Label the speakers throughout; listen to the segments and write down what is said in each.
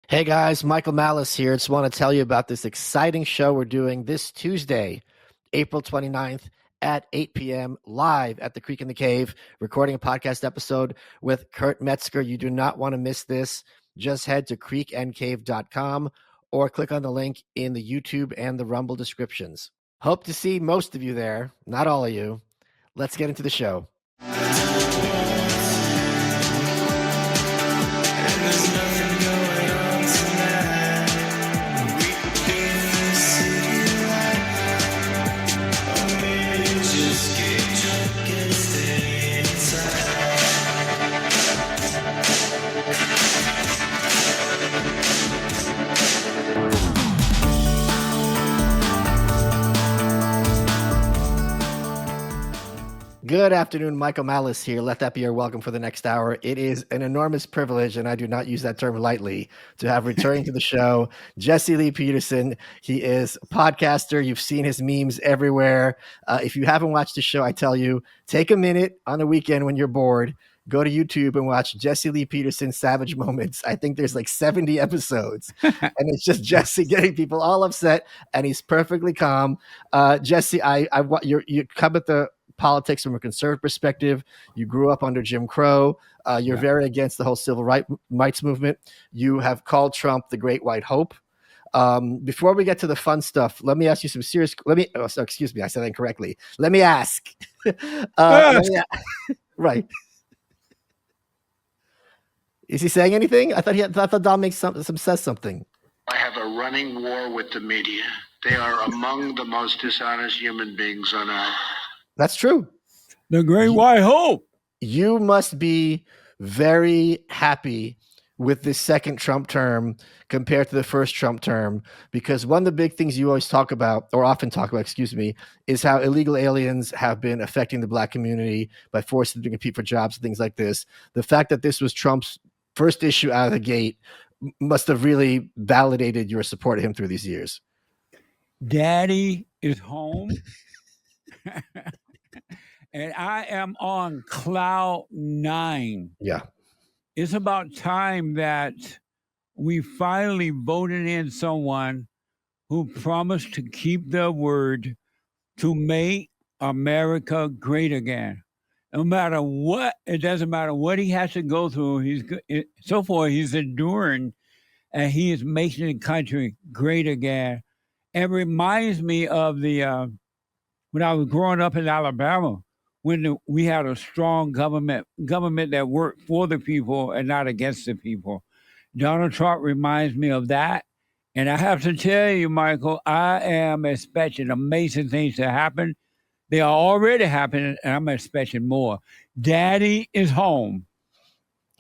Speaker 1: Hey guys, Michael Malice here. Just want to tell you about this exciting show we're doing this Tuesday, April 29th at 8 p.m. live at the Creek in the Cave, recording a podcast episode with Kurt Metzger. You do not want to miss this. Just head to creekandcave.com or click on the link in the YouTube and the Rumble descriptions. Hope to see most of you there, not all of you. Let's get into the show. Good afternoon, Michael Malice here. Let that be your welcome for the next hour. It is an enormous privilege, and I do not use that term lightly, to have returning to the show Jesse Lee Peterson. He is a podcaster. You've seen his memes everywhere. If you haven't watched the show, I tell you, take a minute on a weekend when you're bored. Go to YouTube and watch Jesse Lee Peterson Savage Moments. I think there's like 70 episodes, and it's just Jesse getting people all upset, and he's perfectly calm. Jesse, you come at the politics from a conservative perspective. You grew up under Jim Crow. You're very against the whole civil rights movement. You have called Trump the Great White Hope. Before we get to the fun stuff, let me ask you some serious. Excuse me, I said that incorrectly. Let me ask. Right. Is he saying anything? I thought Don says something.
Speaker 2: I have a running war with the media. They are among the most dishonest human beings on earth.
Speaker 1: That's true.
Speaker 3: The Great White Hope.
Speaker 1: You must be very happy with this second Trump term compared to the first Trump term, because one of the big things you always talk about, or often talk about, is how illegal aliens have been affecting the Black community by forcing them to compete for jobs and things like this. The fact that this was Trump's first issue out of the gate must have really validated your support of him through these years.
Speaker 3: Daddy is home. And I am on cloud 9.
Speaker 1: Yeah.
Speaker 3: It's about time that we finally voted in someone who promised to keep their word to make America great again. No matter what, it doesn't matter what he has to go through. So far, he's enduring, and he is making the country great again. It reminds me of when I was growing up in Alabama, when we had a strong government that worked for the people and not against the people. Donald Trump reminds me of that. And I have to tell you, Michael, I am expecting amazing things to happen. They are already happening, and I'm expecting more. Daddy is home.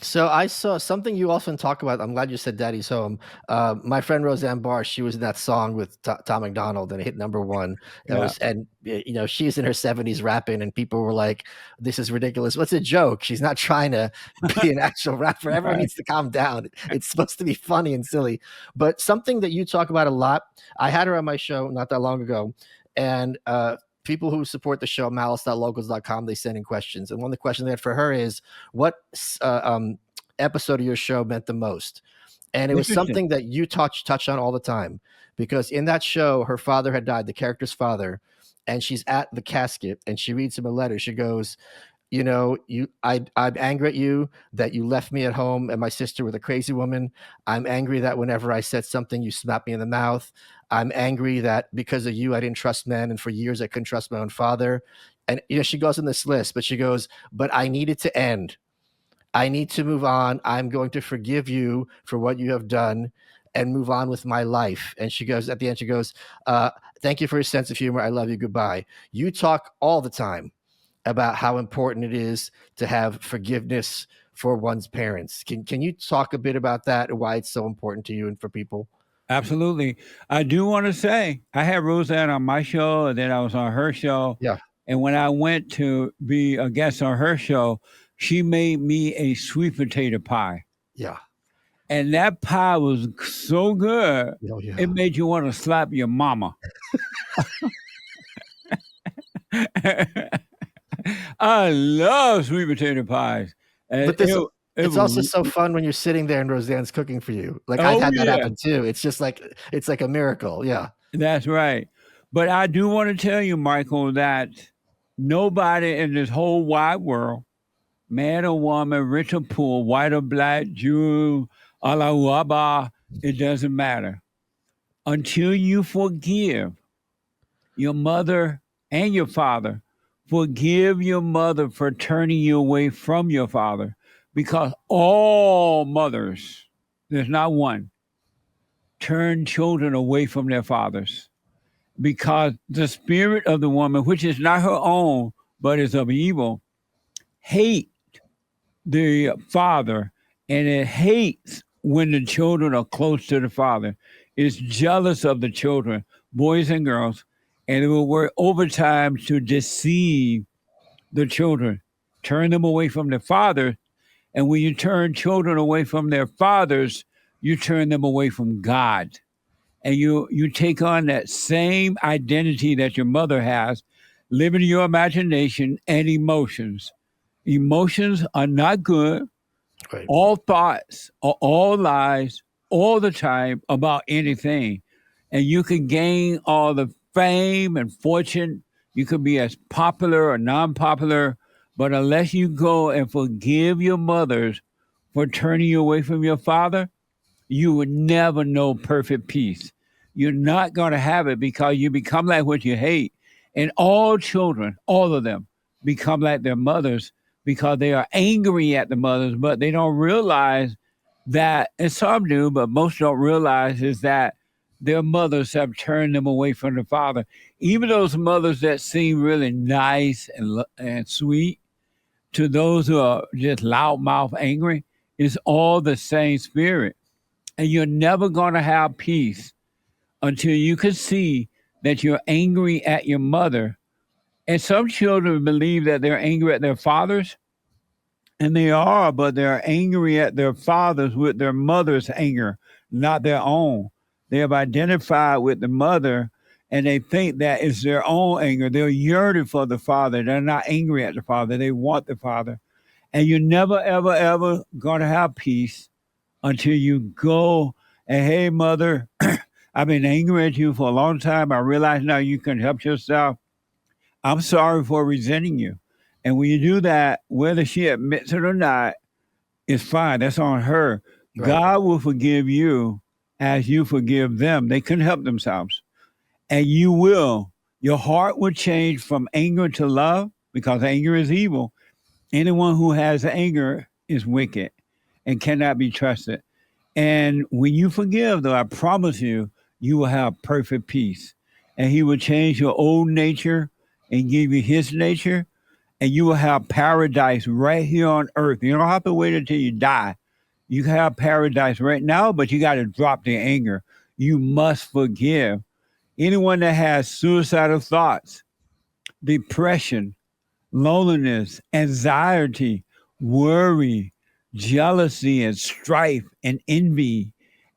Speaker 1: So I saw something you often talk about. I'm glad you said Daddy's Home. My friend Roseanne Barr, she was in that song with Tom McDonald, and it hit #1. She's in her 70s rapping, and people were like, "This is ridiculous. What's a joke? She's not trying to be an actual rapper. Everyone needs to calm down. It's supposed to be funny and silly." But something that you talk about a lot, I had her on my show not that long ago, and people who support the show, malice.locals.com, they send in questions. And one of the questions they had for her is, what episode of your show meant the most? And it was something that you touch on all the time, because in that show, her father had died, the character's father, and she's at the casket and she reads him a letter. She goes, I'm angry at you that you left me at home and my sister with a crazy woman. I'm angry that whenever I said something, you slapped me in the mouth. I'm angry that because of you, I didn't trust men. And for years, I couldn't trust my own father. And, she goes on this list, but she goes, but I need it to end. I need to move on. I'm going to forgive you for what you have done and move on with my life. And she goes, at the end, she goes, thank you for your sense of humor. I love you. Goodbye. You talk all the time about how important it is to have forgiveness for one's parents. Can you talk a bit about that and why it's so important to you and for people?
Speaker 3: Absolutely. I do want to say I had Roseanne on my show, and then I was on her show.
Speaker 1: Yeah.
Speaker 3: And when I went to be a guest on her show, she made me a sweet potato pie.
Speaker 1: Yeah.
Speaker 3: And that pie was so good,
Speaker 1: Oh, yeah.
Speaker 3: it made you want to slap your mama. I love sweet potato pies. And
Speaker 1: But It's also so fun when you're sitting there and Roseanne's cooking for you. Like, I've
Speaker 3: Oh,
Speaker 1: had that
Speaker 3: yeah.
Speaker 1: happen too. It's just like it's like a miracle. Yeah.
Speaker 3: That's right. But I do want to tell you, Michael, that nobody in this whole wide world, man or woman, rich or poor, white or black, Jew, Allah Waba, it doesn't matter. Until you forgive your mother and your father, forgive your mother for turning you away from your father, because all mothers, there's not one, turn children away from their fathers, because the spirit of the woman, which is not her own, but is of evil, hate the father, and it hates when the children are close to the father. It's jealous of the children, boys and girls, and it will work overtime to deceive the children, turn them away from their father. And when you turn children away from their fathers, you turn them away from God. And you take on that same identity that your mother has, living in your imagination and emotions. Emotions are not good.
Speaker 1: Right.
Speaker 3: All thoughts are all lies all the time about anything. And you can gain all the fame and fortune. You could be as popular or non-popular, but unless you go and forgive your mothers for turning you away from your father, you would never know perfect peace. You're not going to have it, because you become like what you hate. And all children, all of them, become like their mothers because they are angry at the mothers, but they don't realize that, and some do, but most don't realize, is that their mothers have turned them away from the father. Even those mothers that seem really nice and sweet, to those who are just loudmouth angry, is all the same spirit. And you're never going to have peace until you can see that you're angry at your mother. And some children believe that they're angry at their fathers, and they are, but they're angry at their fathers with their mother's anger, not their own. They have identified with the mother, and they think that it's their own anger. They're yearning for the father. They're not angry at the father. They want the father. And you're never, ever, ever going to have peace until you go and, hey, mother, I've been angry at you for a long time. I realize now you can help yourself. I'm sorry for resenting you. And when you do that, whether she admits it or not, it's fine. That's on her.
Speaker 1: Right.
Speaker 3: God will forgive you as you forgive them. They couldn't help themselves. And you will. Your heart will change from anger to love, because anger is evil. Anyone who has anger is wicked and cannot be trusted. And when you forgive, though, I promise you, you will have perfect peace. And he will change your old nature and give you his nature. And you will have paradise right here on earth. You don't have to wait until you die. You can have paradise right now, but you got to drop the anger. You must forgive. Anyone that has suicidal thoughts, depression, loneliness, anxiety, worry, jealousy, and strife, and envy,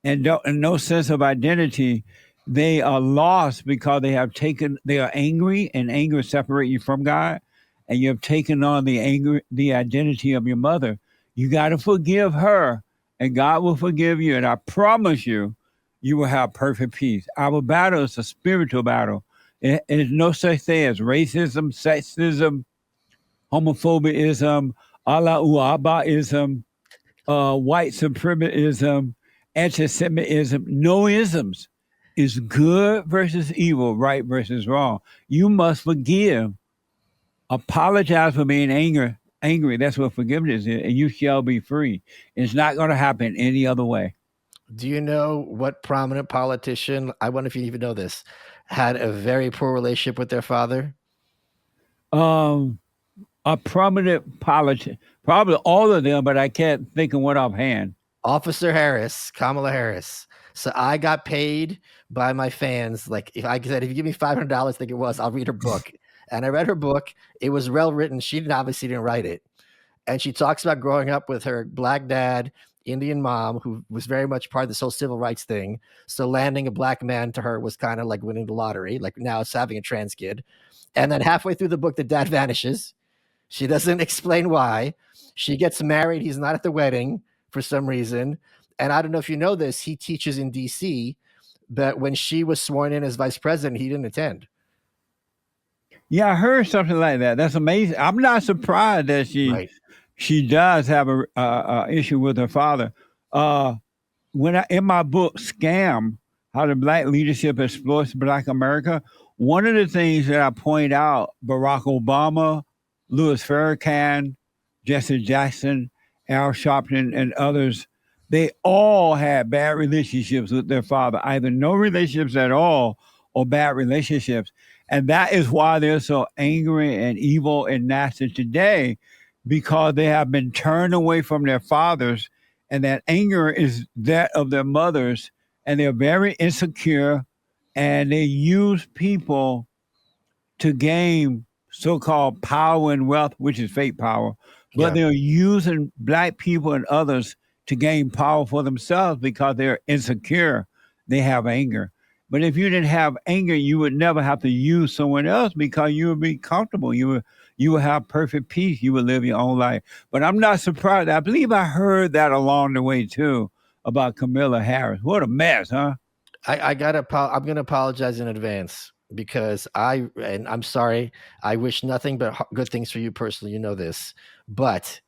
Speaker 3: and no sense of identity, they are lost because they are angry, and anger separates you from God, and you have taken on the identity of your mother. You got to forgive her, and God will forgive you. And I promise you, you will have perfect peace. Our battle is a spiritual battle. There's no such thing as racism, sexism, homophobia, Allah-u-Abba-ism, white supremacism, anti-Semitism. No isms. Is good versus evil, right versus wrong. You must forgive. Apologize for being angry. That's what forgiveness is, and you shall be free. It's not going to happen any other way.
Speaker 1: Do you know what prominent politician, I wonder if you even know this, had a very poor relationship with their father?
Speaker 3: A prominent politician, probably all of them, but I can't think of one offhand.
Speaker 1: Officer Harris, Kamala Harris. So I got paid by my fans. Like, if I said, if you give me $500, I think it was, I'll read her book. And I read her book. It was well written. She obviously didn't write it. And she talks about growing up with her black dad, Indian mom, who was very much part of this whole civil rights thing. So landing a black man to her was kind of like winning the lottery. Like, now it's having a trans kid. And then halfway through the book, the dad vanishes. She doesn't explain why. She gets married. He's not at the wedding for some reason. And I don't know if you know this, he teaches in D.C., but when she was sworn in as vice president, he didn't attend.
Speaker 3: Yeah, I heard something like that. That's amazing. I'm not surprised that she does have a issue with her father. In my book, Scam, How the Black Leadership Exploits Black America, one of the things that I point out, Barack Obama, Louis Farrakhan, Jesse Jackson, Al Sharpton, and others, they all had bad relationships with their father, either no relationships at all or bad relationships. And that is why they're so angry and evil and nasty today, because they have been turned away from their fathers, and that anger is that of their mothers, and they're very insecure, and they use people to gain so-called power and wealth, which is fake power, but they're using Black people and others to gain power for themselves because they're insecure. They have anger. But if you didn't have anger, you would never have to use someone else because you would be comfortable. You would have perfect peace. You would live your own life. But I'm not surprised. I believe I heard that along the way too about Kamala Harris. What a mess, huh?
Speaker 1: I'm going to apologize in advance because I'm sorry. I wish nothing but good things for you personally. You know this, but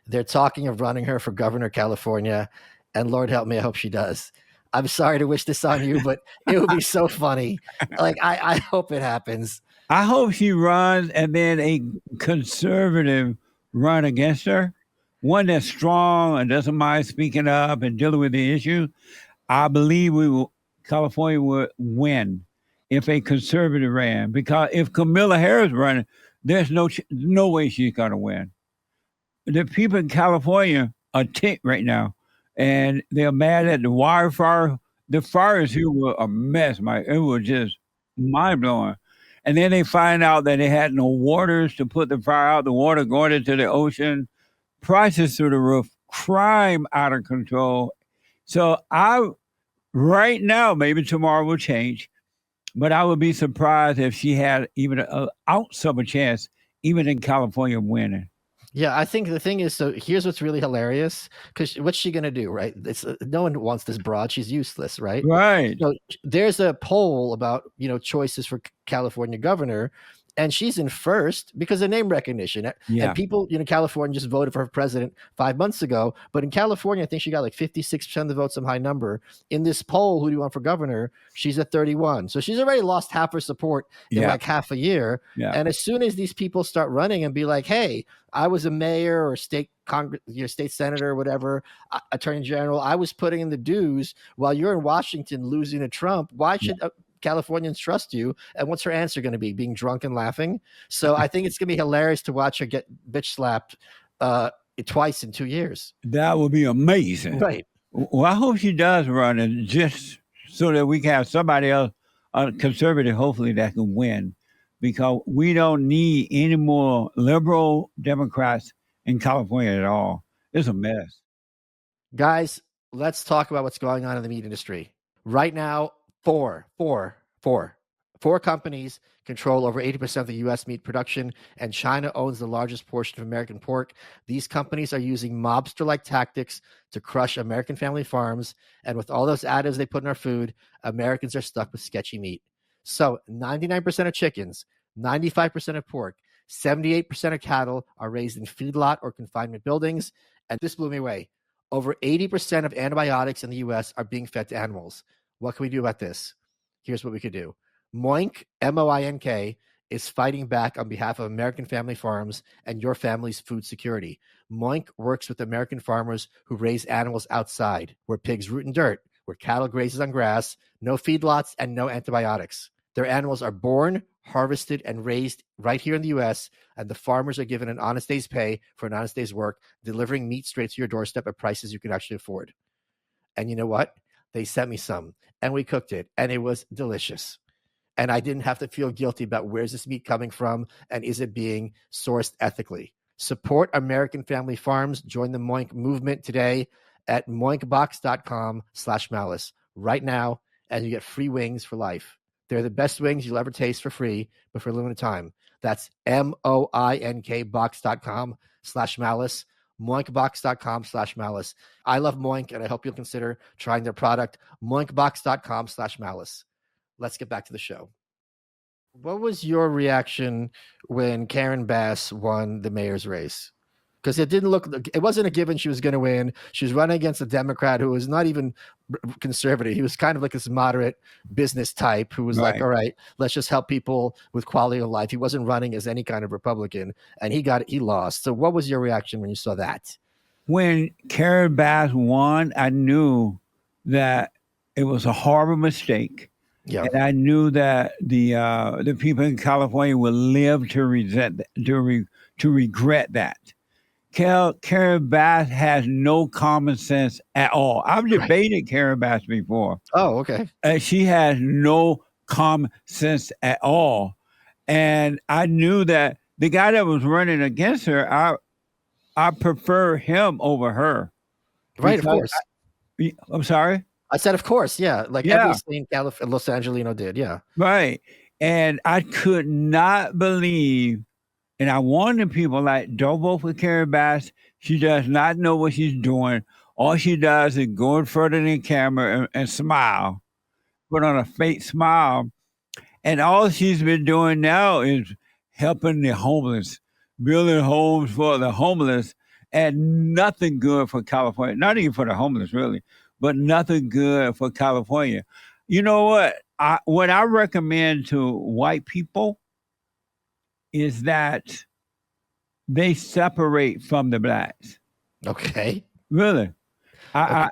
Speaker 1: they're talking of running her for governor of California, and Lord help me, I hope she does. I'm sorry to wish this on you, but it would be so funny. Like, I hope it happens.
Speaker 3: I hope she runs and then a conservative run against her, one that's strong and doesn't mind speaking up and dealing with the issue. I believe California would win if a conservative ran, because if Kamala Harris running, there's no way she's going to win. The people in California are ticked right now, and they're mad at the wildfire. The fires here were a mess, Mike. It was just mind-blowing. And then they find out that they had no waters to put the fire out, the water going into the ocean, prices through the roof, crime out of control. So right now, maybe tomorrow will change, but I would be surprised if she had even an ounce of a chance, even in California, winning.
Speaker 1: Yeah, I think the thing is, so here's what's really hilarious, because what's she going to do, right? No one wants this broad. She's useless, right?
Speaker 3: Right.
Speaker 1: So there's a poll about, choices for California governor, and she's in first because of name recognition.
Speaker 3: Yeah.
Speaker 1: And people, California just voted for her president 5 months ago. But in California, I think she got like 56% of the vote, some high number. In this poll, who do you want for governor? She's at 31. So she's already lost half her support in like half a year.
Speaker 3: Yeah.
Speaker 1: And as soon as these people start running and be like, hey, I was a mayor or state state senator or whatever, attorney general, I was putting in the dues while you're in Washington losing to Trump. Why should Californians trust you? And what's her answer going to be? Being drunk and laughing? So I think it's going to be hilarious to watch her get bitch slapped twice in 2 years.
Speaker 3: That would be amazing.
Speaker 1: Right.
Speaker 3: Well, I hope she does run, and just so that we can have somebody else, a conservative, hopefully, that can win, because we don't need any more liberal Democrats in California at all. It's a mess.
Speaker 1: Guys, let's talk about what's going on in the meat industry. Right now, four companies control over 80% of the U.S. meat production, and China owns the largest portion of American pork. These companies are using mobster-like tactics to crush American family farms, and with all those additives they put in our food, Americans are stuck with sketchy meat. So 99% of chickens, 95% of pork, 78% of cattle are raised in feedlot or confinement buildings, and this blew me away. Over 80% of antibiotics in the U.S. are being fed to animals. What can we do about this? Here's what we could do. Moink, M-O-I-N-K, is fighting back on behalf of American family farms and your family's food security. Moink works with American farmers who raise animals outside, where pigs root in dirt, where cattle grazes on grass, no feedlots, and no antibiotics. Their animals are born, harvested, and raised right here in the U.S., and the farmers are given an honest day's pay for an honest day's work, delivering meat straight to your doorstep at prices you can actually afford. And you know what? They sent me some, and we cooked it, and it was delicious. And I didn't have to feel guilty about where's this meat coming from and is it being sourced ethically. Support American family farms. Join the Moink movement today at moinkbox.com/malice right now, and you get free wings for life. They're the best wings you'll ever taste for free, but for a limited time. That's MOINK box.com/malice. moinkbox.com/malice. I love Moink, and I hope you'll consider trying their product, moinkbox.com/malice. Let's get back to the show. What was your reaction when Karen Bass won the mayor's race? Because it wasn't a given she was going to win. She was running against a Democrat who was not even conservative. He was kind of like this moderate business type who was like, all right, let's just help people with quality of life. He wasn't running as any kind of Republican, and he lost. So what was your reaction when you saw that?
Speaker 3: When Karen Bass won, I knew that it was a horrible mistake.
Speaker 1: Yeah.
Speaker 3: And I knew that the people in California would live to regret that. Karen Bass has no common sense at all. I've debated Karen Bass before.
Speaker 1: Oh, okay.
Speaker 3: She has no common sense at all. And I knew that the guy that was running against her, I prefer him over her.
Speaker 1: Right, of course.
Speaker 3: I'm sorry?
Speaker 1: I said, of course, yeah. Like every state in Los Angelino did, yeah.
Speaker 3: Right. And I could not believe, and I warned the people, like, don't vote for Karen Bass. She does not know what she's doing. All she does is go in front of the camera and smile, put on a fake smile. And all she's been doing now is helping the homeless, building homes for the homeless, and nothing good for California. Not even for the homeless, really, but nothing good for California. You know what? What I recommend to white people is that they separate from the blacks.
Speaker 1: Okay.
Speaker 3: Really? I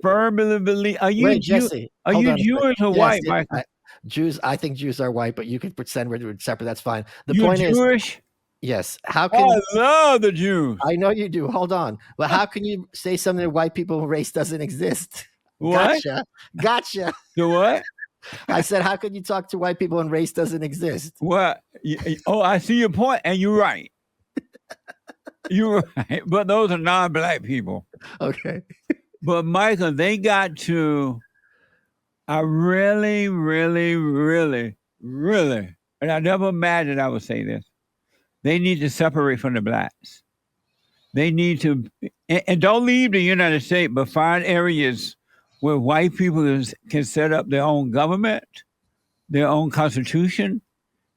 Speaker 3: firmly believe. Are you
Speaker 1: Jesse?
Speaker 3: Are you Jewish or white, Michael?
Speaker 1: Jews. I think Jews are white, but you could pretend we're separate. That's fine. The
Speaker 3: You're
Speaker 1: point
Speaker 3: Jewish?
Speaker 1: is, yes. How can
Speaker 3: I love the Jews?
Speaker 1: I know you do. Hold on. But how can you say something that white people race doesn't exist?
Speaker 3: What?
Speaker 1: Gotcha.
Speaker 3: The what?
Speaker 1: I said, how could you talk to white people and race doesn't exist?
Speaker 3: What? Oh, I see your point, and you're right. You're right. But those are non-black people.
Speaker 1: Okay.
Speaker 3: But Michael, they got to. I really, really, really, really, and I never imagined I would say this. They need to separate from the blacks. They need to, and don't leave the United States, but find areas where white people can set up their own government, their own constitution,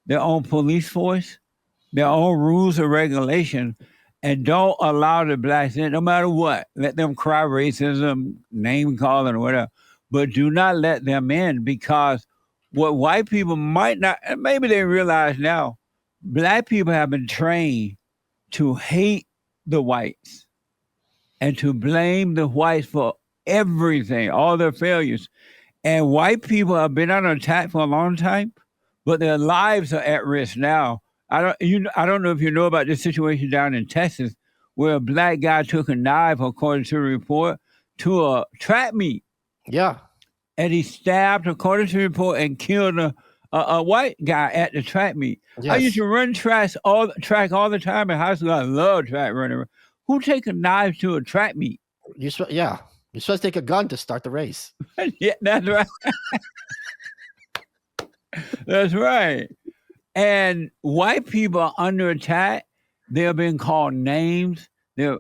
Speaker 3: their own police force, their own rules and regulation, and don't allow the blacks in, no matter what. Let them cry racism, name calling, or whatever, but do not let them in, because what white people might not, and maybe they realize now, black people have been trained to hate the whites and to blame the whites for everything, all their failures. And white people have been under attack for a long time, but their lives are at risk now. I don't know if you know about this situation down in Texas, where a black guy took a knife, according to the report, to a track meet.
Speaker 1: Yeah.
Speaker 3: And he stabbed, according to the report, and killed a white guy at the track meet.
Speaker 1: Yes.
Speaker 3: I used to run track all the time in high school. I love track running. Who take a knife to a track meet?
Speaker 1: You're supposed to take a gun to start the race.
Speaker 3: Yeah, that's right. That's right. And white people are under attack. They're being called names. Their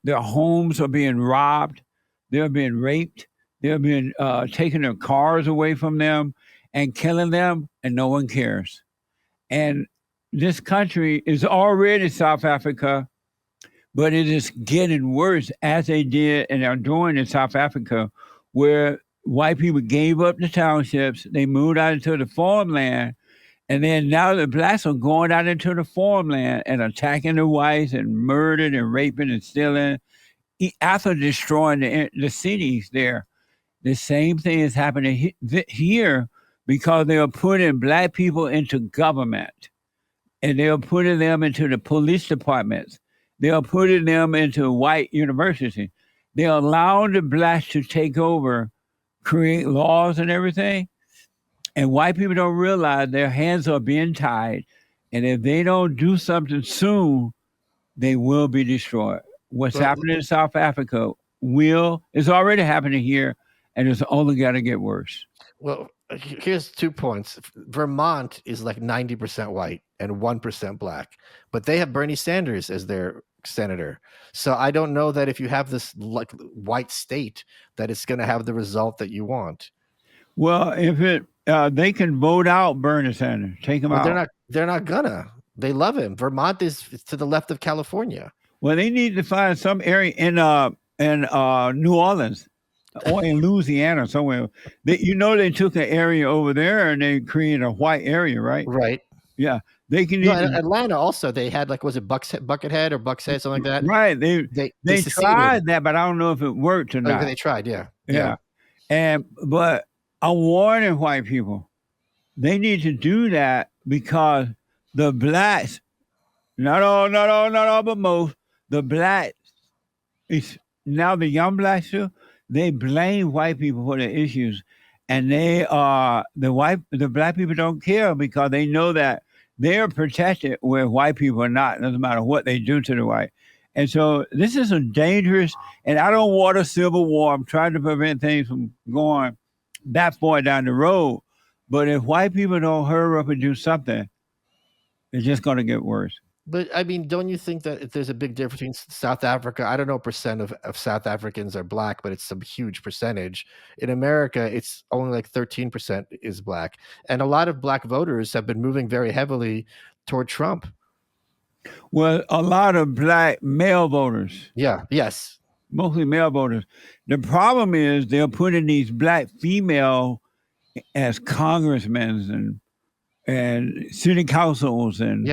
Speaker 3: homes are being robbed. They're being raped. They're being taking their cars away from them and killing them, and no one cares. And this country is already South Africa, but it is getting worse, as they did and are doing in South Africa, where white people gave up the townships. They moved out into the farmland. And then now the blacks are going out into the farmland and attacking the whites and murdering and raping and stealing after destroying the cities there. The same thing is happening here, because they are putting black people into government, and they are putting them into the police departments. They are putting them into white universities. They are allowing the blacks to take over, create laws and everything. And white people don't realize their hands are being tied. And if they don't do something soon, they will be destroyed. What's happening in South Africa is already happening here, and it's only got to get worse.
Speaker 1: Well, here's 2 points. Vermont is like 90% white and 1% black, but they have Bernie Sanders as their senator. So I don't know that if you have this like white state that it's going to have the result that you want.
Speaker 3: Well, if it they can vote out Bernie Sanders, take him
Speaker 1: Well,
Speaker 3: out.
Speaker 1: they're not gonna. They love him. Vermont is to the left of California.
Speaker 3: Well, they need to find some area in New Orleans or in Louisiana somewhere. They took an area over there and they created a white area, right?
Speaker 1: Right.
Speaker 3: Yeah, they can.
Speaker 1: No, Atlanta also. They had like, was it Buckethead or Buckshead, something like that?
Speaker 3: Right. They tried that, but I don't know if it worked or not.
Speaker 1: They tried, yeah.
Speaker 3: But I'm warning white people, they need to do that because the blacks, not all, but most, the blacks, now the young blacks too, they blame white people for their issues. And the black people don't care because they know that they're protected where white people are not. It doesn't matter what they do to the white. And so this is a dangerous, and I don't want a civil war. I'm trying to prevent things from going that far down the road. But if white people don't hurry up and do something, it's just going to get worse.
Speaker 1: But I mean, don't you think that if there's a big difference between South Africa? I don't know percent of South Africans are black, but it's some huge percentage. In America, it's only like 13% is black. And a lot of black voters have been moving very heavily toward Trump.
Speaker 3: Well, a lot of black male voters.
Speaker 1: Yeah, yes.
Speaker 3: Mostly male voters. The problem is they're putting these black female as congressmen and city councils and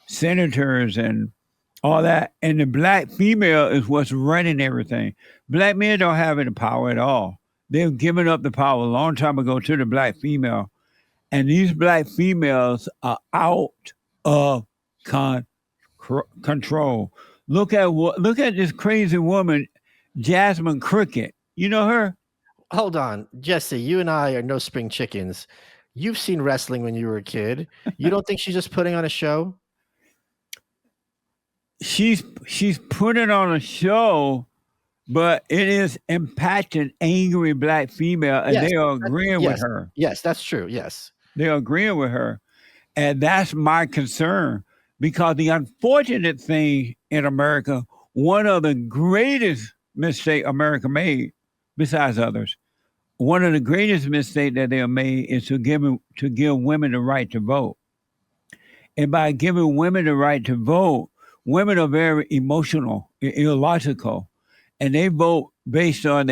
Speaker 3: senators and all that. And the black female is what's running everything. Black men don't have any power at all. They've given up the power a long time ago to the black female. And these black females are out of control. Look at this crazy woman, Jasmine Cricket. You know her?
Speaker 1: Hold on, Jesse, you and I are no spring chickens. You've seen wrestling when you were a kid. You don't think she's just putting on a show?
Speaker 3: She's putting on a show, but it is impacting angry black female, and they are agreeing with her.
Speaker 1: Yes, that's true. Yes.
Speaker 3: They're agreeing with her. And that's my concern. Because the unfortunate thing in America, one of the greatest mistakes America made, besides others, one of the greatest mistakes that they have made is to give women the right to vote. And by giving women the right to vote, women are very emotional, illogical, and they vote based on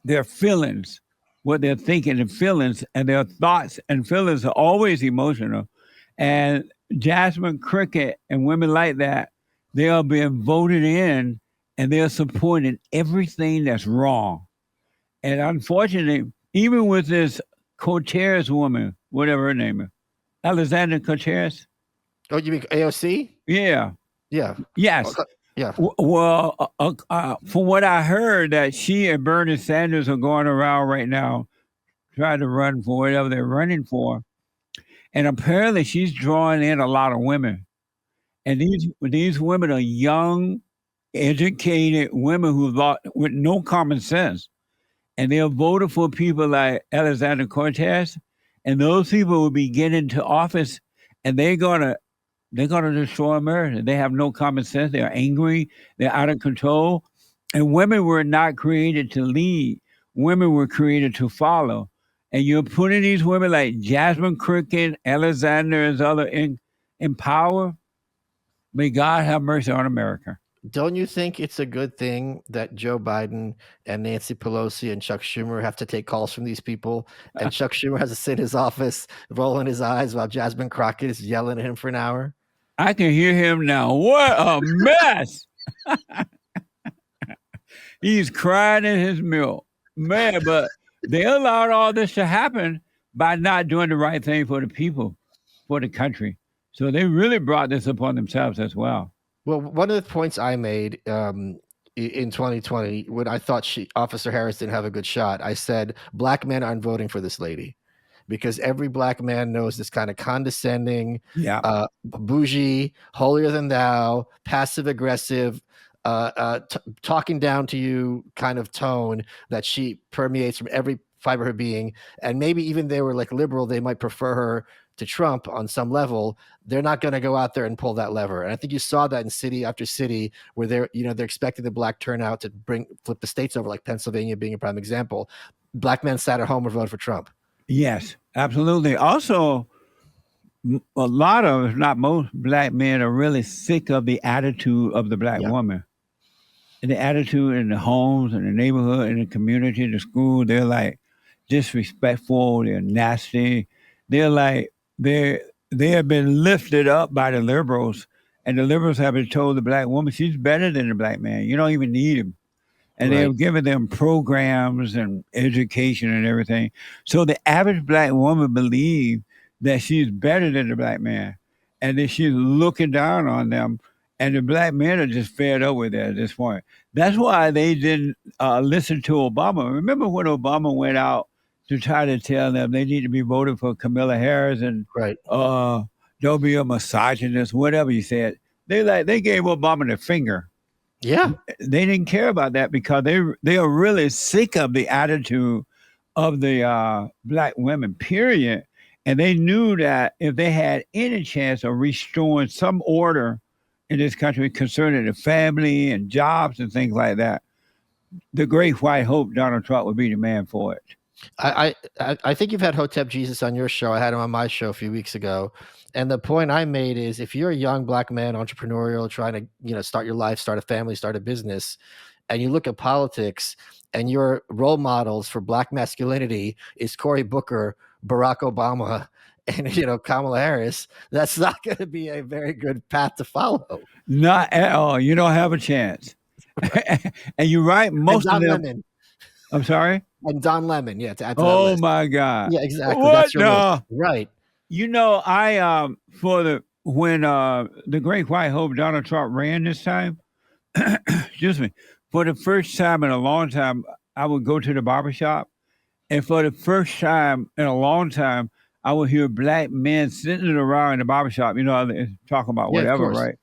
Speaker 3: their feelings, what they're thinking and feelings, and their thoughts and feelings are always emotional. And Jasmine Cricket and women like that, they are being voted in and they're supporting everything that's wrong. And unfortunately, even with this Cortez woman, whatever her name is, Alexandra Cortez.
Speaker 1: Oh, you mean AOC?
Speaker 3: Yeah.
Speaker 1: Yeah.
Speaker 3: Yes.
Speaker 1: Yeah.
Speaker 3: Well, from what I heard, that she and Bernie Sanders are going around right now trying to run for whatever they're running for. And apparently she's drawing in a lot of women. And these women are young, educated women with no common sense. And they'll vote for people like Alexander Cortez. And those people will be getting into office and they're gonna destroy America. They have no common sense. They're angry. They're out of control. And women were not created to lead. Women were created to follow. And you're putting these women like Jasmine Cricket, Alexander, and other in power. May God have mercy on America.
Speaker 1: Don't you think it's a good thing that Joe Biden and Nancy Pelosi and Chuck Schumer have to take calls from these people? And Chuck Schumer has to sit in his office, rolling his eyes while Jasmine Crockett is yelling at him for an hour?
Speaker 3: I can hear him now. What a mess. He's crying in his milk. Man, but they allowed all this to happen by not doing the right thing for the people, for the country. So they really brought this upon themselves as well.
Speaker 1: Well, one of the points I made in 2020, when I thought Officer Harris didn't have a good shot, I said, black men aren't voting for this lady because every black man knows this kind of condescending, bougie, holier than thou, passive aggressive, talking down to you kind of tone that she permeates from every fiber her being, and maybe even they were like liberal, they might prefer her to Trump on some level. They're not going to go out there and pull that lever. And I think you saw that in city after city where they're expecting the black turnout to flip the states over, like Pennsylvania being a prime example. Black men sat at home or voted for Trump.
Speaker 3: Yes, absolutely. Also, a lot of, if not most, black men are really sick of the attitude of the black woman. And the attitude in the homes, in the neighborhood, in the community, the school, they're like disrespectful, they're nasty. They're like, they have been lifted up by the liberals, and the liberals have been told the black woman, she's better than the black man. You don't even need him. And they've given them programs and education and everything. So the average black woman believes that she's better than the black man, and that she's looking down on them. And the black men are just fed up with that at this point. That's why they didn't listen to Obama. Remember when Obama went out to try to tell them they need to be voting for Kamala Harris and don't be a misogynist, whatever he said. They gave Obama the finger.
Speaker 1: Yeah.
Speaker 3: They didn't care about that because they are really sick of the attitude of the black women, period. And they knew that if they had any chance of restoring some order in this country concerning the family and jobs and things like that, the great white hope, Donald Trump, would be the man for it.
Speaker 1: I think you've had Hotep Jesus on your show. I had him on my show a few weeks ago. And the point I made is if you're a young black man, entrepreneurial, trying to, start your life, start a family, start a business, and you look at politics and your role models for black masculinity is Cory Booker, Barack Obama, and Kamala Harris, that's not going to be a very good path to follow.
Speaker 3: Not at all. You don't have a chance. And you're right. Most of them.
Speaker 1: Lemon.
Speaker 3: I'm sorry.
Speaker 1: And Don Lemon, to add to that list.
Speaker 3: My God.
Speaker 1: Yeah, exactly.
Speaker 3: What?
Speaker 1: That's your list. Right.
Speaker 3: I when the great white hope Donald Trump ran this time, excuse me, for the first time in a long time, I would go to the barbershop, and for the first time in a long time, I would hear black men sitting around in the barbershop, talking about whatever, right?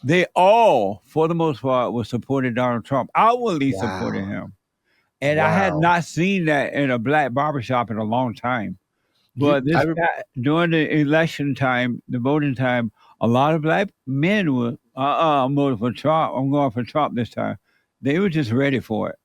Speaker 3: They all, for the most part, were supporting Donald Trump, outwardly supporting him. And I had not seen that in a black barbershop in a long time. But during the election time, the voting time, a lot of black men were, I'm voting for Trump. I'm going for Trump this time. They were just ready for it.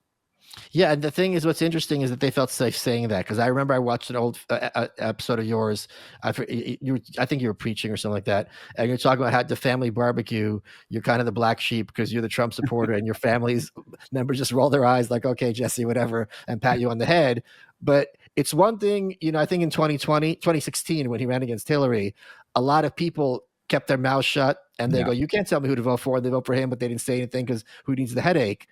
Speaker 1: Yeah, and the thing is, what's interesting is that they felt safe saying that, because I remember I watched an old episode of yours. I think you were preaching or something like that, and you're talking about how the family barbecue, you're kind of the black sheep because you're the Trump supporter, and your family's members just roll their eyes like, okay, Jesse, whatever, and pat you on the head. But it's one thing, I think in 2016, when he ran against Hillary, a lot of people kept their mouths shut, and they go, you can't tell me who to vote for. They vote for him, but they didn't say anything because who needs the headache?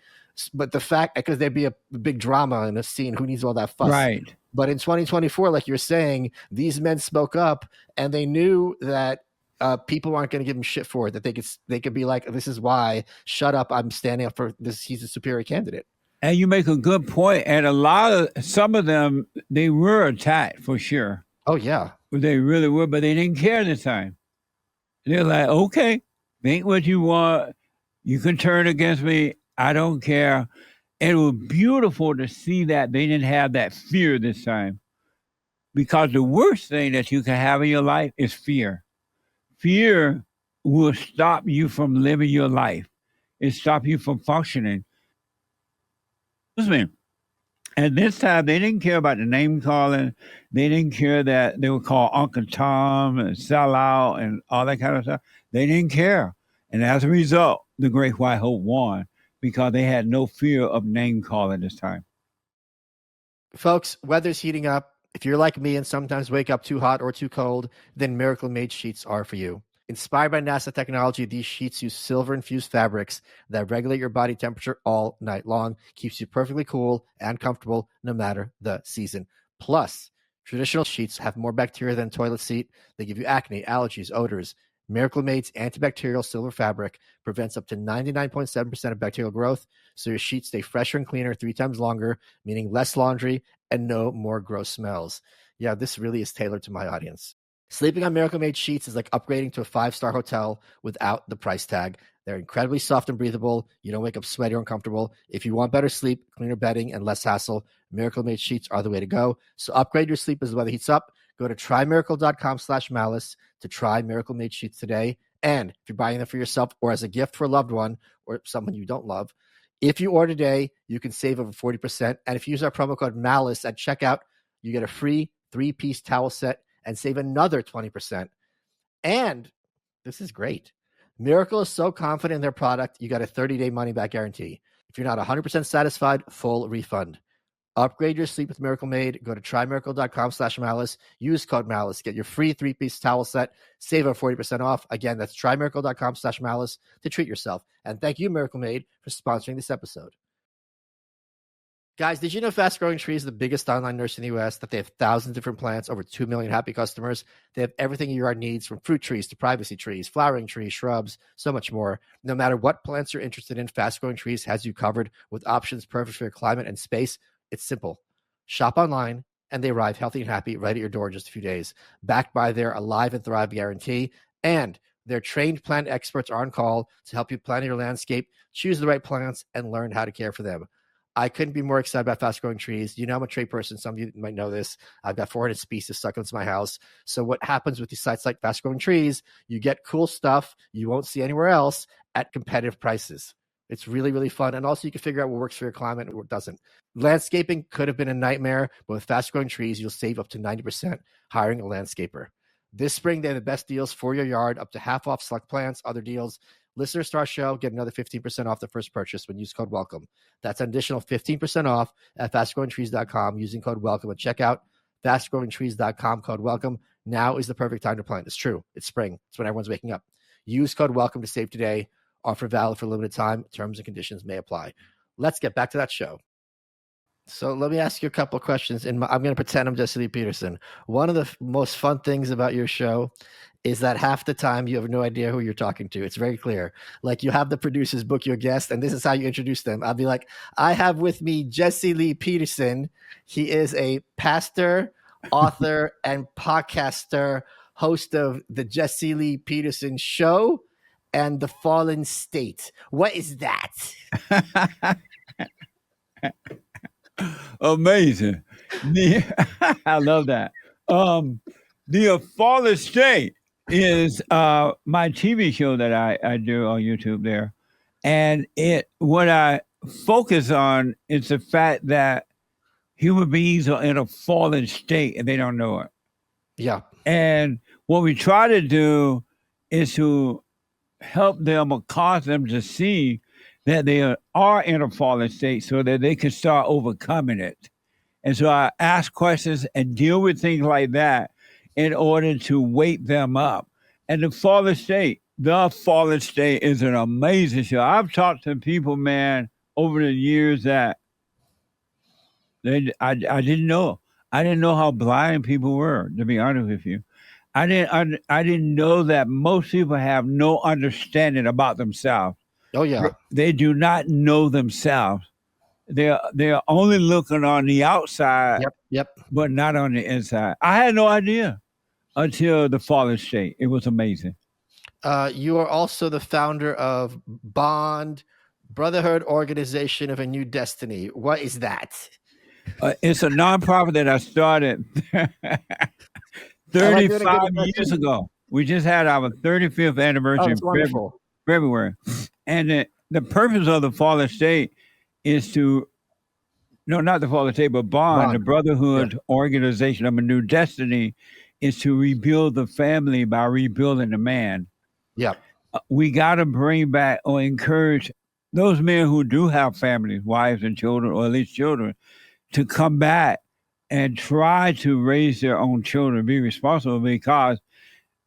Speaker 1: But the fact, because there'd be a big drama in a scene, who needs all that fuss?
Speaker 3: Right.
Speaker 1: But in 2024, like you're saying, these men spoke up, and they knew that people aren't going to give them shit for it. That they could be like, this is why. Shut up! I'm standing up for this. He's a superior candidate.
Speaker 3: And you make a good point. And some of them, they were attacked for sure.
Speaker 1: Oh yeah,
Speaker 3: they really were, but they didn't care this time. They're like, okay, think what you want. You can turn against me. I don't care. And it was beautiful to see that they didn't have that fear this time. Because the worst thing that you can have in your life is fear. Fear will stop you from living your life. It stops you from functioning. And this time, they didn't care about the name calling. They didn't care that they were called Uncle Tom and sellout and all that kind of stuff. They didn't care. And as a result, the Great White Hope won, because they had no fear of name calling this time.
Speaker 1: Folks, weather's heating up. If you're like me and sometimes wake up too hot or too cold, then Miracle Made sheets are for you. Inspired by NASA technology, these sheets use silver-infused fabrics that regulate your body temperature all night long, keeps you perfectly cool and comfortable no matter the season. Plus, traditional sheets have more bacteria than a toilet seat. They give you acne, allergies, odors. Miracle Made's antibacterial silver fabric prevents up to 99.7% of bacterial growth, so your sheets stay fresher and cleaner 3 times longer, meaning less laundry and no more gross smells. Yeah, this really is tailored to my audience. Sleeping on Miracle Made sheets is like upgrading to a 5-star hotel without the price tag. They're incredibly soft and breathable. You don't wake up sweaty or uncomfortable. If you want better sleep, cleaner bedding, and less hassle, Miracle Made sheets are the way to go. So upgrade your sleep as the weather heats up. Go to trymiracle.com/malice to try Miracle Made sheets today. And if you're buying them for yourself or as a gift for a loved one or someone you don't love, if you order today, you can save over 40%. And if you use our promo code MALICE at checkout, you get a free 3-piece towel set and save another 20%. And this is great. Miracle is so confident in their product, you got a 30-day money-back guarantee. If you're not 100% satisfied, full refund. Upgrade your sleep with Miracle Made. Go to trymiracle.com/malice. Use code MALICE. Get your free 3-piece towel set. Save over 40% off. Again, that's trymiracle.com/malice to treat yourself. And thank you, Miracle Made, for sponsoring this episode. Guys, did you know Fast Growing Trees is the biggest online nursery in the U.S., that they have thousands of different plants, over 2 million happy customers? They have everything your yard needs, from fruit trees to privacy trees, flowering trees, shrubs, so much more. No matter what plants you're interested in, Fast Growing Trees has you covered with options perfect for your climate and space. It's simple. Shop online, and they arrive healthy and happy right at your door in just a few days, backed by their Alive and Thrive guarantee. And their trained plant experts are on call to help you plan your landscape, choose the right plants, and learn how to care for them. I couldn't be more excited about Fast Growing Trees. You know, I'm a tree person. Some of you might know this. I've got 400 species succulents in my house. So what happens with these sites like Fast Growing Trees, you get cool stuff you won't see anywhere else at competitive prices. It's really, really fun. And also you can figure out what works for your climate and what doesn't. Landscaping could have been a nightmare, but with Fast Growing Trees, you'll save up to 90% hiring a landscaper. This spring, they have the best deals for your yard, up to half off select plants. Other deals, listeners to our show get another 15% off the first purchase when you use code WELCOME. That's an additional 15% off at fastgrowingtrees.com using code WELCOME at checkout. Fastgrowingtrees.com, code WELCOME. Now is the perfect time to plant. It's true. It's spring. It's when everyone's waking up. Use code WELCOME to save today. Offer valid for a limited time. Terms and conditions may apply. Let's get back to that show. So let me ask you a couple of questions. I'm going to pretend I'm Jesse Lee Peterson. One of the most fun things about your show is that half the time you have no idea who you're talking to. It's very clear. Like, you have the producers book your guest, and this is how you introduce them. I'll be like, I have with me Jesse Lee Peterson. He is a pastor, author, and podcaster, host of the Jesse Lee Peterson Show and The Fallen State. What is that?
Speaker 3: Amazing. I love that. The Fallen State is my TV show that I do on YouTube there. And what I focus on is the fact that human beings are in a fallen state and they don't know it.
Speaker 1: Yeah.
Speaker 3: And what we try to do is to help them or cause them to see that they are in a fallen state so that they can start overcoming it. And so I ask questions and deal with things like that in order to wake them up. And the fallen state is an amazing show. I've talked to people, man, over the years that I didn't know. I didn't know how blind people were, to be honest with you. I didn't know that most people have no understanding about themselves.
Speaker 1: Oh, yeah.
Speaker 3: They do not know themselves. They're only looking on the outside,
Speaker 1: Yep.
Speaker 3: but not on the inside. I had no idea until the Fallen State. It was amazing.
Speaker 1: You are also the founder of Bond, Brotherhood Organization of a New Destiny. What is that?
Speaker 3: It's a nonprofit that I started 35 years ago. We just had our 35th anniversary in February. And the purpose of the Fallen State is to, no, not the Fallen State, but Bond, the Brotherhood Organization of a New Destiny, is to rebuild the family by rebuilding the man.
Speaker 1: Yeah.
Speaker 3: We got to bring back or encourage those men who do have families, wives and children, or at least children, to come back and try to raise their own children, be responsible, because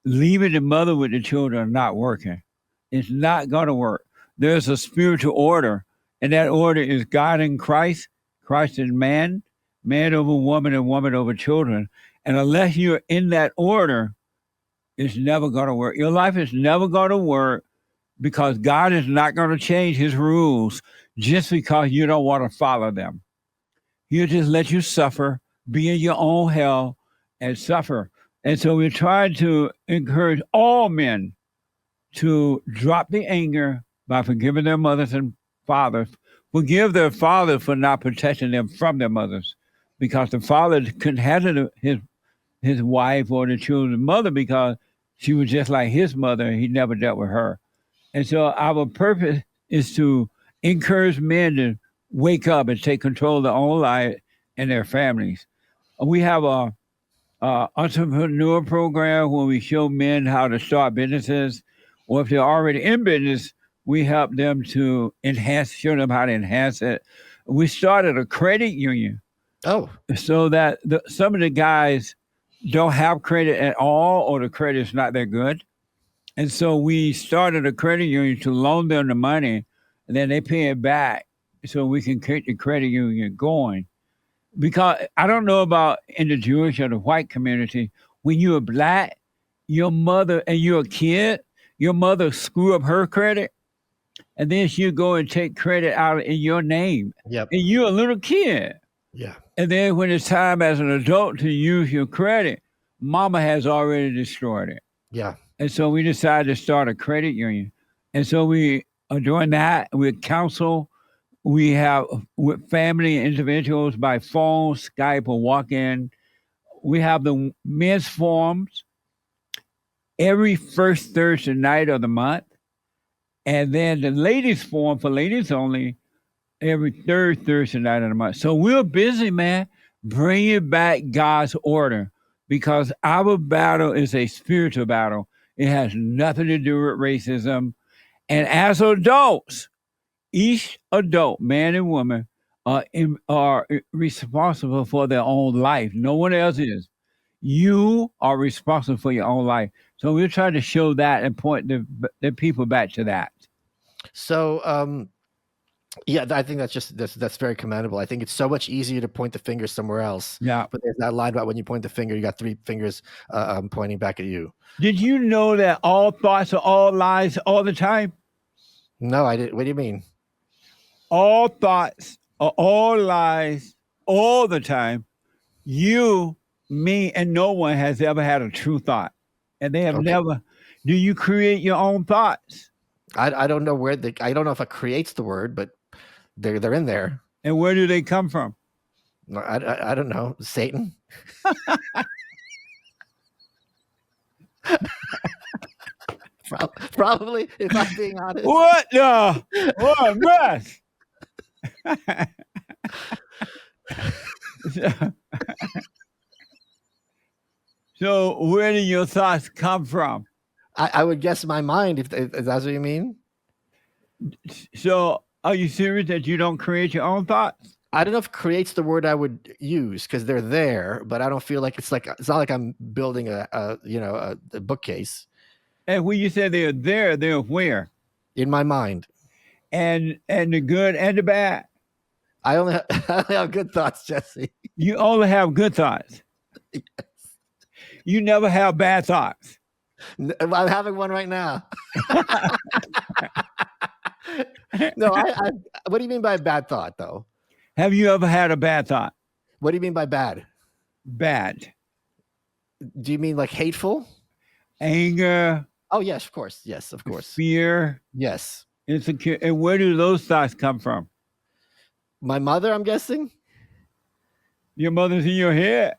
Speaker 3: leaving the mother with the children are not working. It's not going to work. There's a spiritual order, and that order is God in Christ, Christ in man, man over woman, and woman over children. And unless you're in that order, it's never going to work. Your life is never going to work, because God is not going to change his rules just because you don't want to follow them. He'll just let you suffer, be in your own hell, and suffer. And so we try to encourage all men to drop the anger, by forgiving their mothers and fathers. Forgive their fathers for not protecting them from their mothers, because the father couldn't handle his wife or the children's mother because she was just like his mother and he never dealt with her. And so our purpose is to encourage men to wake up and take control of their own life and their families. We have a entrepreneur program where we show men how to start businesses, or if they're already in business, we help them to show them how to enhance it. We started a credit union.
Speaker 1: Oh,
Speaker 3: so that some of the guys don't have credit at all, or the credit's not that good. And so we started a credit union to loan them the money, and then they pay it back so we can keep the credit union going. Because I don't know about in the Jewish or the white community, when you're black, your mother, and you're a kid, your mother screw up her credit, and then she'll go and take credit out in your name.
Speaker 1: Yep.
Speaker 3: And you're a little kid.
Speaker 1: Yeah.
Speaker 3: And then when it's time as an adult to use your credit, mama has already destroyed it.
Speaker 1: Yeah.
Speaker 3: And so we decided to start a credit union. And so we are doing that with counsel. We have with family individuals by phone, Skype, or walk-in. We have the men's forums every first Thursday night of the month. And then the ladies forum for ladies only every third Thursday night of the month. So we're busy, man, bringing back God's order, because our battle is a spiritual battle. It has nothing to do with racism. And as adults, each adult, man and woman, are responsible for their own life. No one else is. You are responsible for your own life. So we're trying to show that and point the people back to that.
Speaker 1: So, yeah, I think that's very commendable. I think it's so much easier to point the finger somewhere else.
Speaker 3: Yeah.
Speaker 1: But there's that line about when you point the finger, you got three fingers pointing back at you.
Speaker 3: Did you know that all thoughts are all lies all the time?
Speaker 1: No, I didn't. What do you mean?
Speaker 3: All thoughts are all lies all the time. You, me, and no one has ever had a true thought. And they have never. Do you create your own thoughts?
Speaker 1: I don't know where I don't know if it creates the word, but they're in there.
Speaker 3: And where do they come from?
Speaker 1: I don't know. Satan. Probably, if I'm being honest.
Speaker 3: What the? What mess? So where do your thoughts come from?
Speaker 1: I would guess my mind, if that's what you mean.
Speaker 3: So are you serious that you don't create your own thoughts?
Speaker 1: I don't know if creates the word I would use, because they're there, but I don't feel like it's not like I'm building a bookcase.
Speaker 3: And when you say they're there, they're where?
Speaker 1: In my mind.
Speaker 3: And the good and the bad.
Speaker 1: I only have good thoughts, Jesse.
Speaker 3: You only have good thoughts.
Speaker 1: Yes.
Speaker 3: You never have bad thoughts.
Speaker 1: I'm having one right now. No, what do you mean by bad thought, though?
Speaker 3: Have you ever had a bad thought?
Speaker 1: What do you mean by bad?
Speaker 3: Bad.
Speaker 1: Do you mean like hateful?
Speaker 3: Anger.
Speaker 1: Oh, yes, of course. Yes, of course.
Speaker 3: Fear.
Speaker 1: Yes.
Speaker 3: Insecure. And where do those thoughts come from?
Speaker 1: My mother, I'm guessing.
Speaker 3: Your mother's in your head.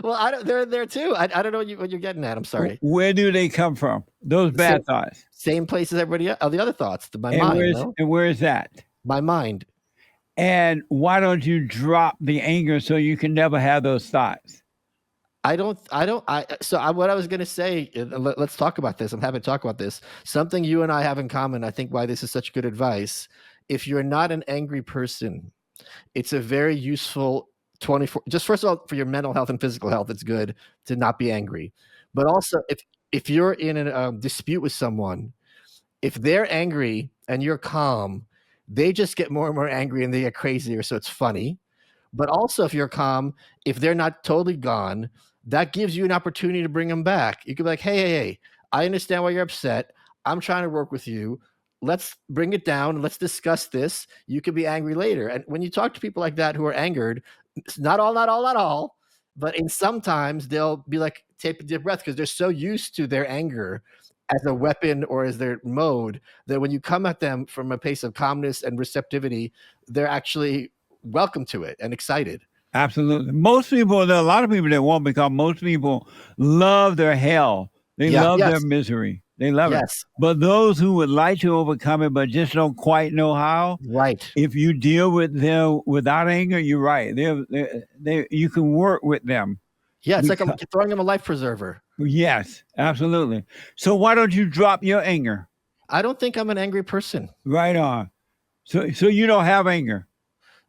Speaker 1: Well, they're there too. I don't know what you're getting at. I'm sorry.
Speaker 3: Where do they come from? Those bad thoughts.
Speaker 1: Same place as everybody else. The other thoughts. My
Speaker 3: and
Speaker 1: mind.
Speaker 3: And where is that?
Speaker 1: My mind.
Speaker 3: And why don't you drop the anger so you can never have those thoughts?
Speaker 1: What I was going to say, let's talk about this. I'm happy to talk about this. Something you and I have in common, I think why this is such good advice. If you're not an angry person, it's a very useful 24, just first of all, for your mental health and physical health, it's good to not be angry. But also if you're in a dispute with someone, if they're angry and you're calm, they just get more and more angry and they get crazier. So it's funny. But also if you're calm, if they're not totally gone, that gives you an opportunity to bring them back. You could be like, hey, I understand why you're upset. I'm trying to work with you. Let's bring it down. Let's discuss this. You could be angry later. And when you talk to people like that who are angered, not all, but in sometimes they'll be like, take a deep breath, because they're so used to their anger. as a weapon or as their mode, that when you come at them from a place of calmness and receptivity, they're actually welcome to it and excited.
Speaker 3: Absolutely. Most people, there are a lot of people that won't, because most people love their hell. They love their misery. They love it. But those who would like to overcome it but just don't quite know how,
Speaker 1: right?
Speaker 3: If you deal with them without anger, you're right. You can work with them.
Speaker 1: Yeah, it's like throwing them a life preserver.
Speaker 3: Yes, absolutely. So why don't you drop your anger?
Speaker 1: I don't think I'm an angry person.
Speaker 3: Right on. So you don't have anger?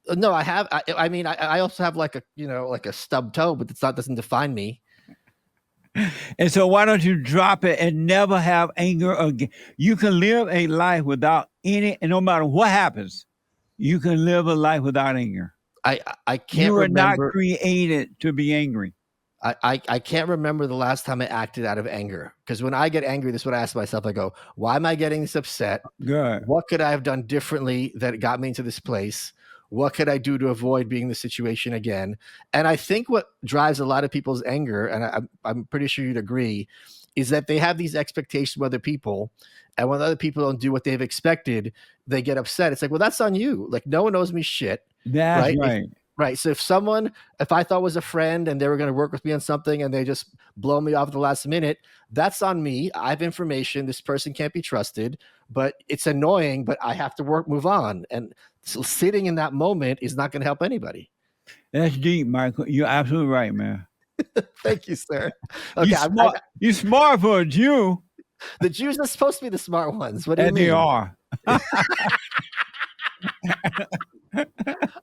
Speaker 1: No, I have. I mean, I also have like a stub toe, but doesn't define me.
Speaker 3: And so why don't you drop it and never have anger again? You can live a life without any, and no matter what happens, you can live a life without anger.
Speaker 1: I can't
Speaker 3: You are
Speaker 1: remember.
Speaker 3: not created to be angry.
Speaker 1: I can't remember the last time I acted out of anger, because when I get angry, this is what I ask myself. I go, why am I getting this upset?
Speaker 3: Good.
Speaker 1: What could I have done differently that got me into this place? What could I do to avoid being in the situation again? And I think what drives a lot of people's anger, and I'm pretty sure you'd agree, is that they have these expectations of other people. And when other people don't do what they've expected, they get upset. It's like, well, that's on you. Like, no one owes me shit.
Speaker 3: That's right.
Speaker 1: Right. So if I thought was a friend and they were going to work with me on something and they just blow me off at the last minute, that's on me. I have information. This person can't be trusted, but it's annoying, but I have to move on. And so sitting in that moment is not going to help anybody.
Speaker 3: That's deep, Michael. You're absolutely right, man.
Speaker 1: Thank you, sir. Okay,
Speaker 3: you're smart for a Jew.
Speaker 1: The Jews are supposed to be the smart ones. What do you mean?
Speaker 3: They are.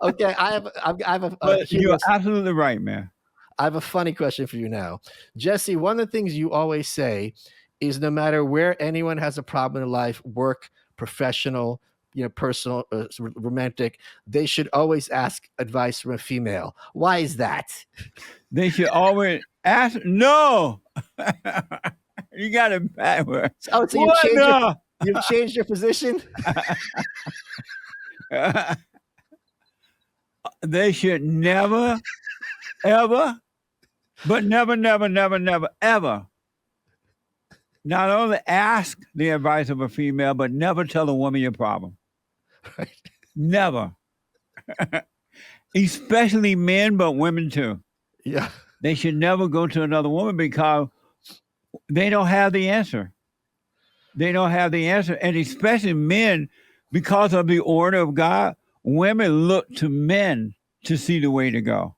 Speaker 1: Okay,
Speaker 3: you're absolutely right, man.
Speaker 1: I have a funny question for you now. Jesse, one of the things you always say is no matter where anyone has a problem in life, work, professional, personal, romantic, they should always ask advice from a female. Why is that?
Speaker 3: They should always ask. No. You got it backwards.
Speaker 1: Oh, so you've changed your position?
Speaker 3: They should never, ever, but never, ever, not only ask the advice of a female, but never tell a woman your problem.
Speaker 1: Right.
Speaker 3: Never. Especially men, but women too.
Speaker 1: Yeah.
Speaker 3: They should never go to another woman because they don't have the answer. They don't have the answer. And especially men, because of the order of God, women look to men to see the way to go.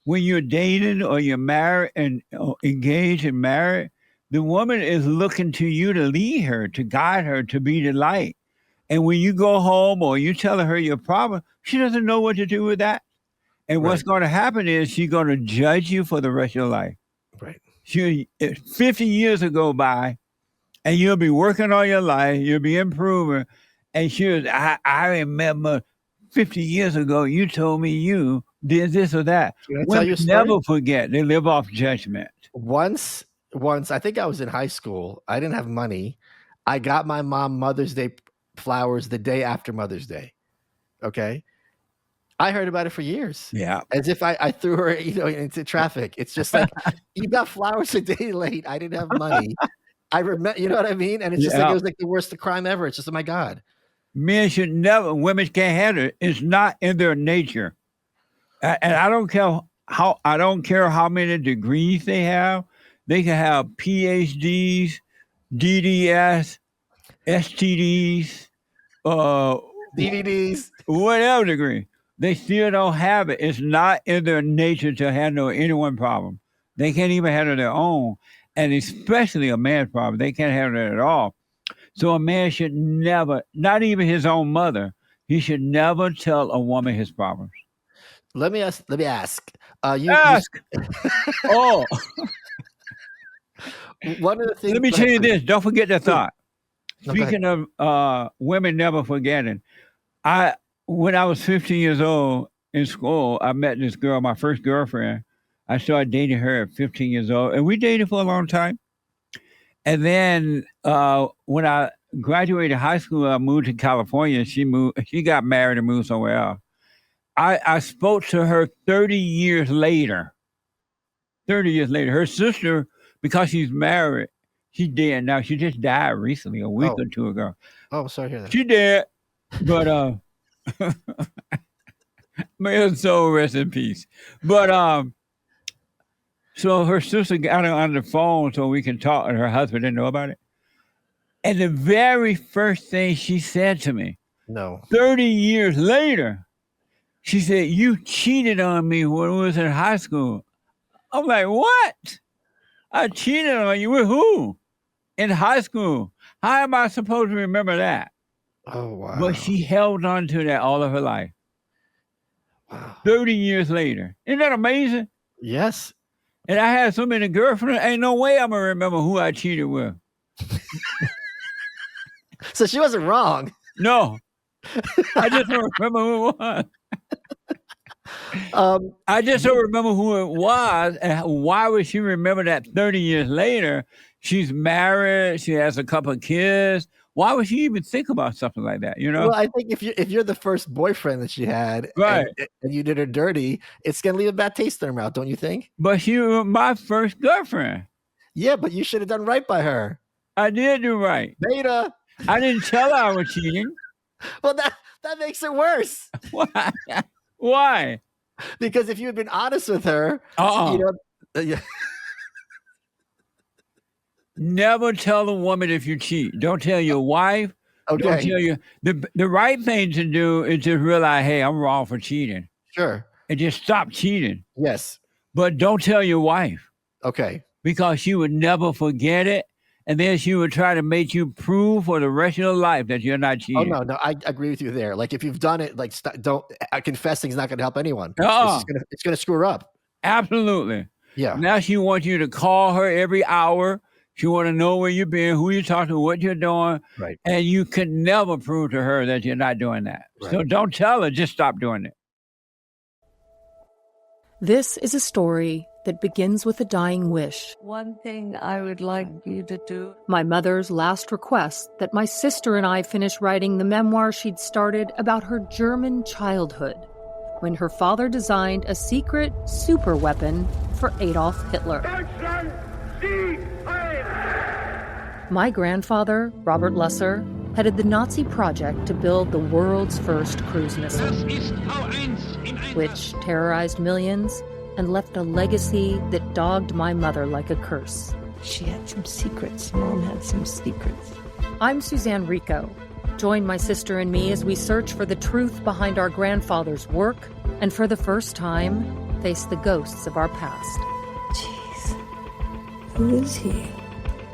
Speaker 3: When you're dating or you're married and engaged and married, the woman is looking to you to lead her, to guide her, to be the light. And when you go home or you tell her your problem, she doesn't know what to do with that. And what's going to happen is she's going to judge you for the rest of your life.
Speaker 1: Right.
Speaker 3: 50 years will go by, and you'll be working all your life. You'll be improving. And I remember 50 years ago, you told me you did this or that. Women never forget. They live off judgment.
Speaker 1: Once, I think I was in high school. I didn't have money. I got my mom Mother's Day flowers the day after Mother's Day. Okay. I heard about it for years.
Speaker 3: Yeah.
Speaker 1: As if I threw her, into traffic. It's just like, you got flowers a day late. I didn't have money. I remember, you know what I mean? And it's just like, it was like the worst crime ever. It's just, oh my God.
Speaker 3: Men should never, women can't handle it. It's not in their nature. And I don't care how many degrees they have. They can have PhDs, DDS, STDs,
Speaker 1: DVDs,
Speaker 3: whatever degree. They still don't have it. It's not in their nature to handle anyone's problem. They can't even handle their own. And especially a man's problem. They can't handle it at all. So a man should never, not even his own mother, he should never tell a woman his problems.
Speaker 1: Let me ask.
Speaker 3: Ask. Oh.
Speaker 1: One of the things.
Speaker 3: Let me tell you this. Don't forget that thought. Speaking of women never forgetting, when I was 15 years old in school, I met this girl, my first girlfriend. I started dating her at 15 years old, and we dated for a long time. And then when I graduated high school, I moved to California. She got married and moved somewhere else. I spoke to her 30 years later. 30 years later. Her sister, because she's married, She's dead now. She just died recently, a week or two ago.
Speaker 1: Oh, sorry to hear that.
Speaker 3: She dead, but may her soul rest in peace. But so her sister got her on the phone so we can talk, and her husband didn't know about it. And the very first thing she said to me, 30 years later, she said, "You cheated on me when we was in high school." I'm like, "What? I cheated on you with who? In high school? How am I supposed to remember that?"
Speaker 1: Oh, wow.
Speaker 3: But she held on to that all of her life.
Speaker 1: Wow.
Speaker 3: 30 years later. Isn't that amazing?
Speaker 1: Yes.
Speaker 3: And I had so many girlfriends, ain't no way I'm going to remember who I cheated with.
Speaker 1: So she wasn't wrong.
Speaker 3: No. I just don't remember who it was. I just don't remember who it was. And why would she remember that 30 years later? She's married. She has a couple of kids. Why would she even think about something like that? You know?
Speaker 1: Well, I think if you're the first boyfriend that she had,
Speaker 3: right,
Speaker 1: and you did her dirty, it's gonna leave a bad taste in her mouth, don't you think?
Speaker 3: But she was my first girlfriend.
Speaker 1: Yeah, but you should have done right by her.
Speaker 3: I did do right.
Speaker 1: Beta.
Speaker 3: I didn't tell her I was cheating.
Speaker 1: Well, that makes it worse.
Speaker 3: Why? Why?
Speaker 1: Because if you had been honest with her, yeah.
Speaker 3: Never tell a woman if you cheat. Don't tell your wife.
Speaker 1: Okay.
Speaker 3: Don't tell you. The right thing to do is just realize, hey, I'm wrong for cheating.
Speaker 1: Sure.
Speaker 3: And just stop cheating.
Speaker 1: Yes.
Speaker 3: But don't tell your wife.
Speaker 1: Okay.
Speaker 3: Because she would never forget it. And then she would try to make you prove for the rest of your life that you're not cheating.
Speaker 1: Oh, no, I agree with you there. Like, if you've done it, like, confessing is not going to help anyone. It's going to screw her up.
Speaker 3: Absolutely.
Speaker 1: Yeah.
Speaker 3: Now she wants you to call her every hour. She want to know where you've been, who you're talking to, what you're doing.
Speaker 1: Right.
Speaker 3: And you can never prove to her that you're not doing that. Right. So don't tell her, just stop doing it.
Speaker 4: This is a story that begins with a dying wish.
Speaker 5: One thing I would like you to do.
Speaker 4: My mother's last request that my sister and I finish writing the memoir she'd started about her German childhood, when her father designed a secret super weapon for Adolf Hitler. My grandfather, Robert Lesser, headed the Nazi project to build the world's first cruise missile, which terrorized millions and left a legacy that dogged my mother like a curse.
Speaker 5: She had some secrets. Mom had some secrets.
Speaker 4: I'm Suzanne Rico. Join my sister and me as we search for the truth behind our grandfather's work and for the first time, face the ghosts of our past.
Speaker 5: Jeez. Who is he?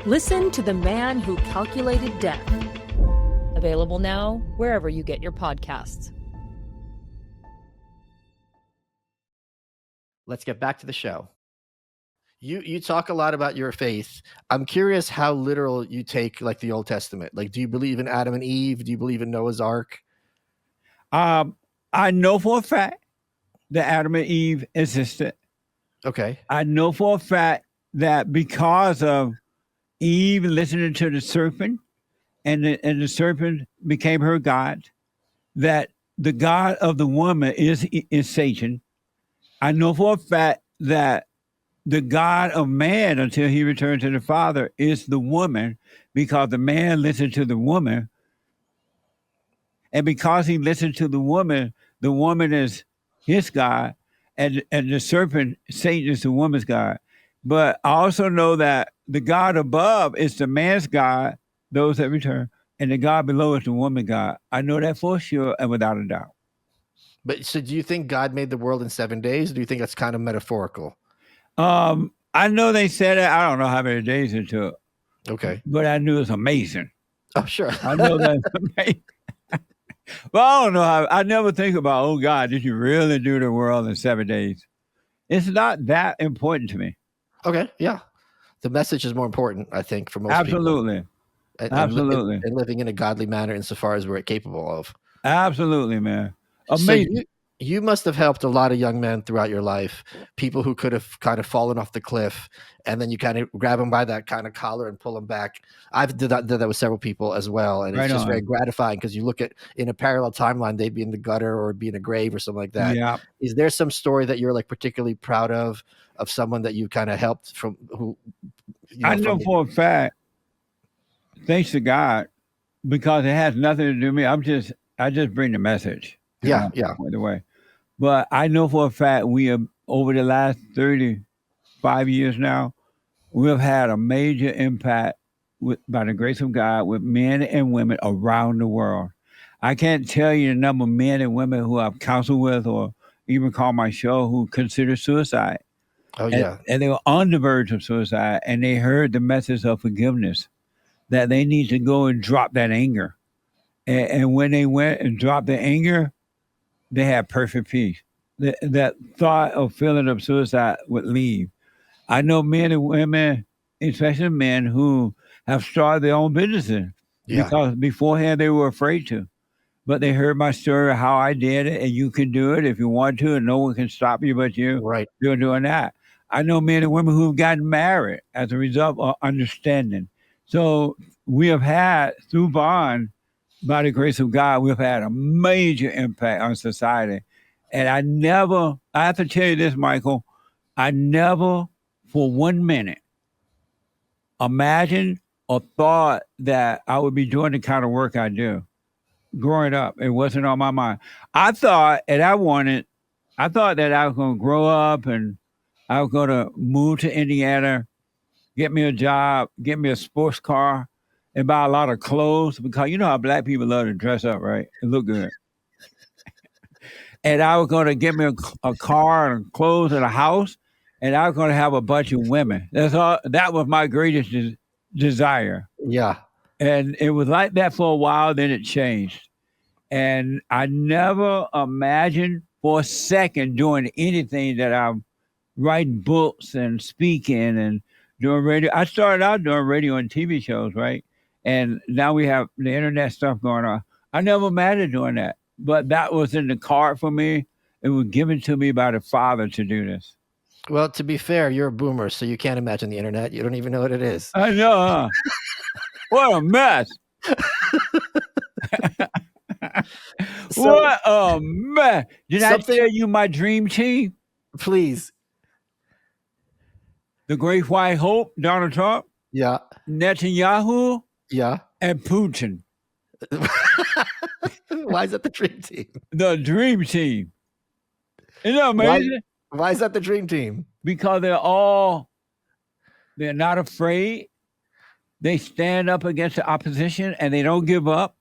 Speaker 4: Listen to The Man Who Calculated Death. Available now wherever you get your podcasts.
Speaker 1: Let's get back to the show. You talk a lot about your faith. I'm curious how literal you take like the Old Testament. Like, do you believe in Adam and Eve? Do you believe in Noah's Ark?
Speaker 3: I know for a fact that Adam and Eve existed.
Speaker 1: Okay.
Speaker 3: I know for a fact that because of Eve listening to the serpent, and the serpent became her god, that the god of the woman is Satan. I know for a fact that the God of man until he returned to the Father is the woman, because the man listened to the woman. And because he listened to the woman is his God, and the serpent, Satan, is the woman's God. But I also know that the God above is the man's God, those that return, and the God below is the woman God. I know that for sure and without a doubt.
Speaker 1: But so do you think God made the world in 7 days? Or do you think that's kind of metaphorical?
Speaker 3: I know they said it. I don't know how many days it took.
Speaker 1: Okay.
Speaker 3: But I knew it was amazing.
Speaker 1: Oh, sure.
Speaker 3: I know that's amazing. Well, I don't know how. I never think about, oh, God, did you really do the world in 7 days? It's not that important to me.
Speaker 1: Okay, yeah. The message is more important, I think, for most
Speaker 3: Absolutely.
Speaker 1: people.
Speaker 3: Absolutely.
Speaker 1: And living in a godly manner insofar as we're capable of.
Speaker 3: Absolutely, man. Amazing.
Speaker 1: So you must have helped a lot of young men throughout your life, people who could have kind of fallen off the cliff, and then you kind of grab them by that kind of collar and pull them back. I've did that with several people as well, and it's just very gratifying because you look at in a parallel timeline, they'd be in the gutter or be in a grave or something like that.
Speaker 3: Yeah.
Speaker 1: Is there some story that you're like particularly proud of someone that you kind of helped from who?
Speaker 3: I know for a fact thanks to God, because it has nothing to do with me. I just bring the message.
Speaker 1: Yeah.
Speaker 3: The way. But I know for a fact we have, over the last 35 years now, we have had a major impact by the grace of God with men and women around the world. I can't tell you the number of men and women who I've counseled with or even called my show who consider suicide.
Speaker 1: Oh, yeah.
Speaker 3: And they were on the verge of suicide, and they heard the message of forgiveness, that they need to go and drop that anger. And when they went and dropped the anger, they had perfect peace. That thought of feeling of suicide would leave. I know men and women, especially men, who have started their own businesses because beforehand they were afraid to. But they heard my story, how I did it, and you can do it if you want to, and no one can stop you but you.
Speaker 1: Right.
Speaker 3: You're doing that. I know men and women who've gotten married as a result of understanding. So we have had, through Bond, by the grace of God, we've had a major impact on society. And I have to tell you this, Michael, I never for 1 minute imagined or thought that I would be doing the kind of work I do. Growing up, it wasn't on my mind. I thought that I was going to grow up and I was going to move to Indiana, get me a job, get me a sports car, and buy a lot of clothes, because you know how black people love to dress up, right? And look good. And I was going to get me a car and clothes and a house, and I was going to have a bunch of women. That's all. That was my greatest desire.
Speaker 1: Yeah.
Speaker 3: And it was like that for a while, then it changed. And I never imagined for a second doing anything that I'm writing books and speaking and doing radio. I started out doing radio and TV shows, right? And now we have the internet stuff going on. I never imagined doing that, but that was in the card for me. It was given to me by the Father to do this.
Speaker 1: Well, to be fair, you're a boomer, so you can't imagine the internet. You don't even know what it is.
Speaker 3: I know, huh? What a mess. What a mess. Did I tell you my dream team?
Speaker 1: Please.
Speaker 3: The Great White Hope, Donald Trump.
Speaker 1: Yeah.
Speaker 3: Netanyahu.
Speaker 1: Yeah.
Speaker 3: And Putin.
Speaker 1: Why is that the dream team?
Speaker 3: The dream team. Isn't that amazing?
Speaker 1: Why is that the dream team?
Speaker 3: Because they're not afraid. They stand up against the opposition and they don't give up.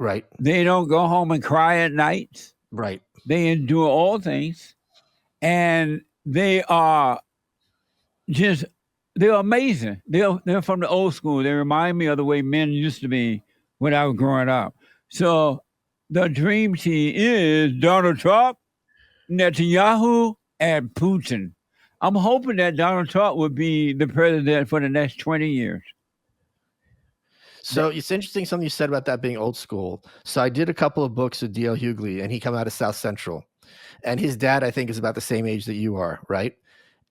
Speaker 1: Right.
Speaker 3: They don't go home and cry at night.
Speaker 1: Right.
Speaker 3: They endure all things. And they are they're amazing. They're from the old school. They remind me of the way men used to be when I was growing up. So the dream team is Donald Trump, Netanyahu, and Putin. I'm hoping that Donald Trump would be the president for the next 20 years.
Speaker 1: So it's interesting something you said about that being old school. So I did a couple of books with D.L. Hughley, and he came out of South Central. And his dad, I think, is about the same age that you are, right?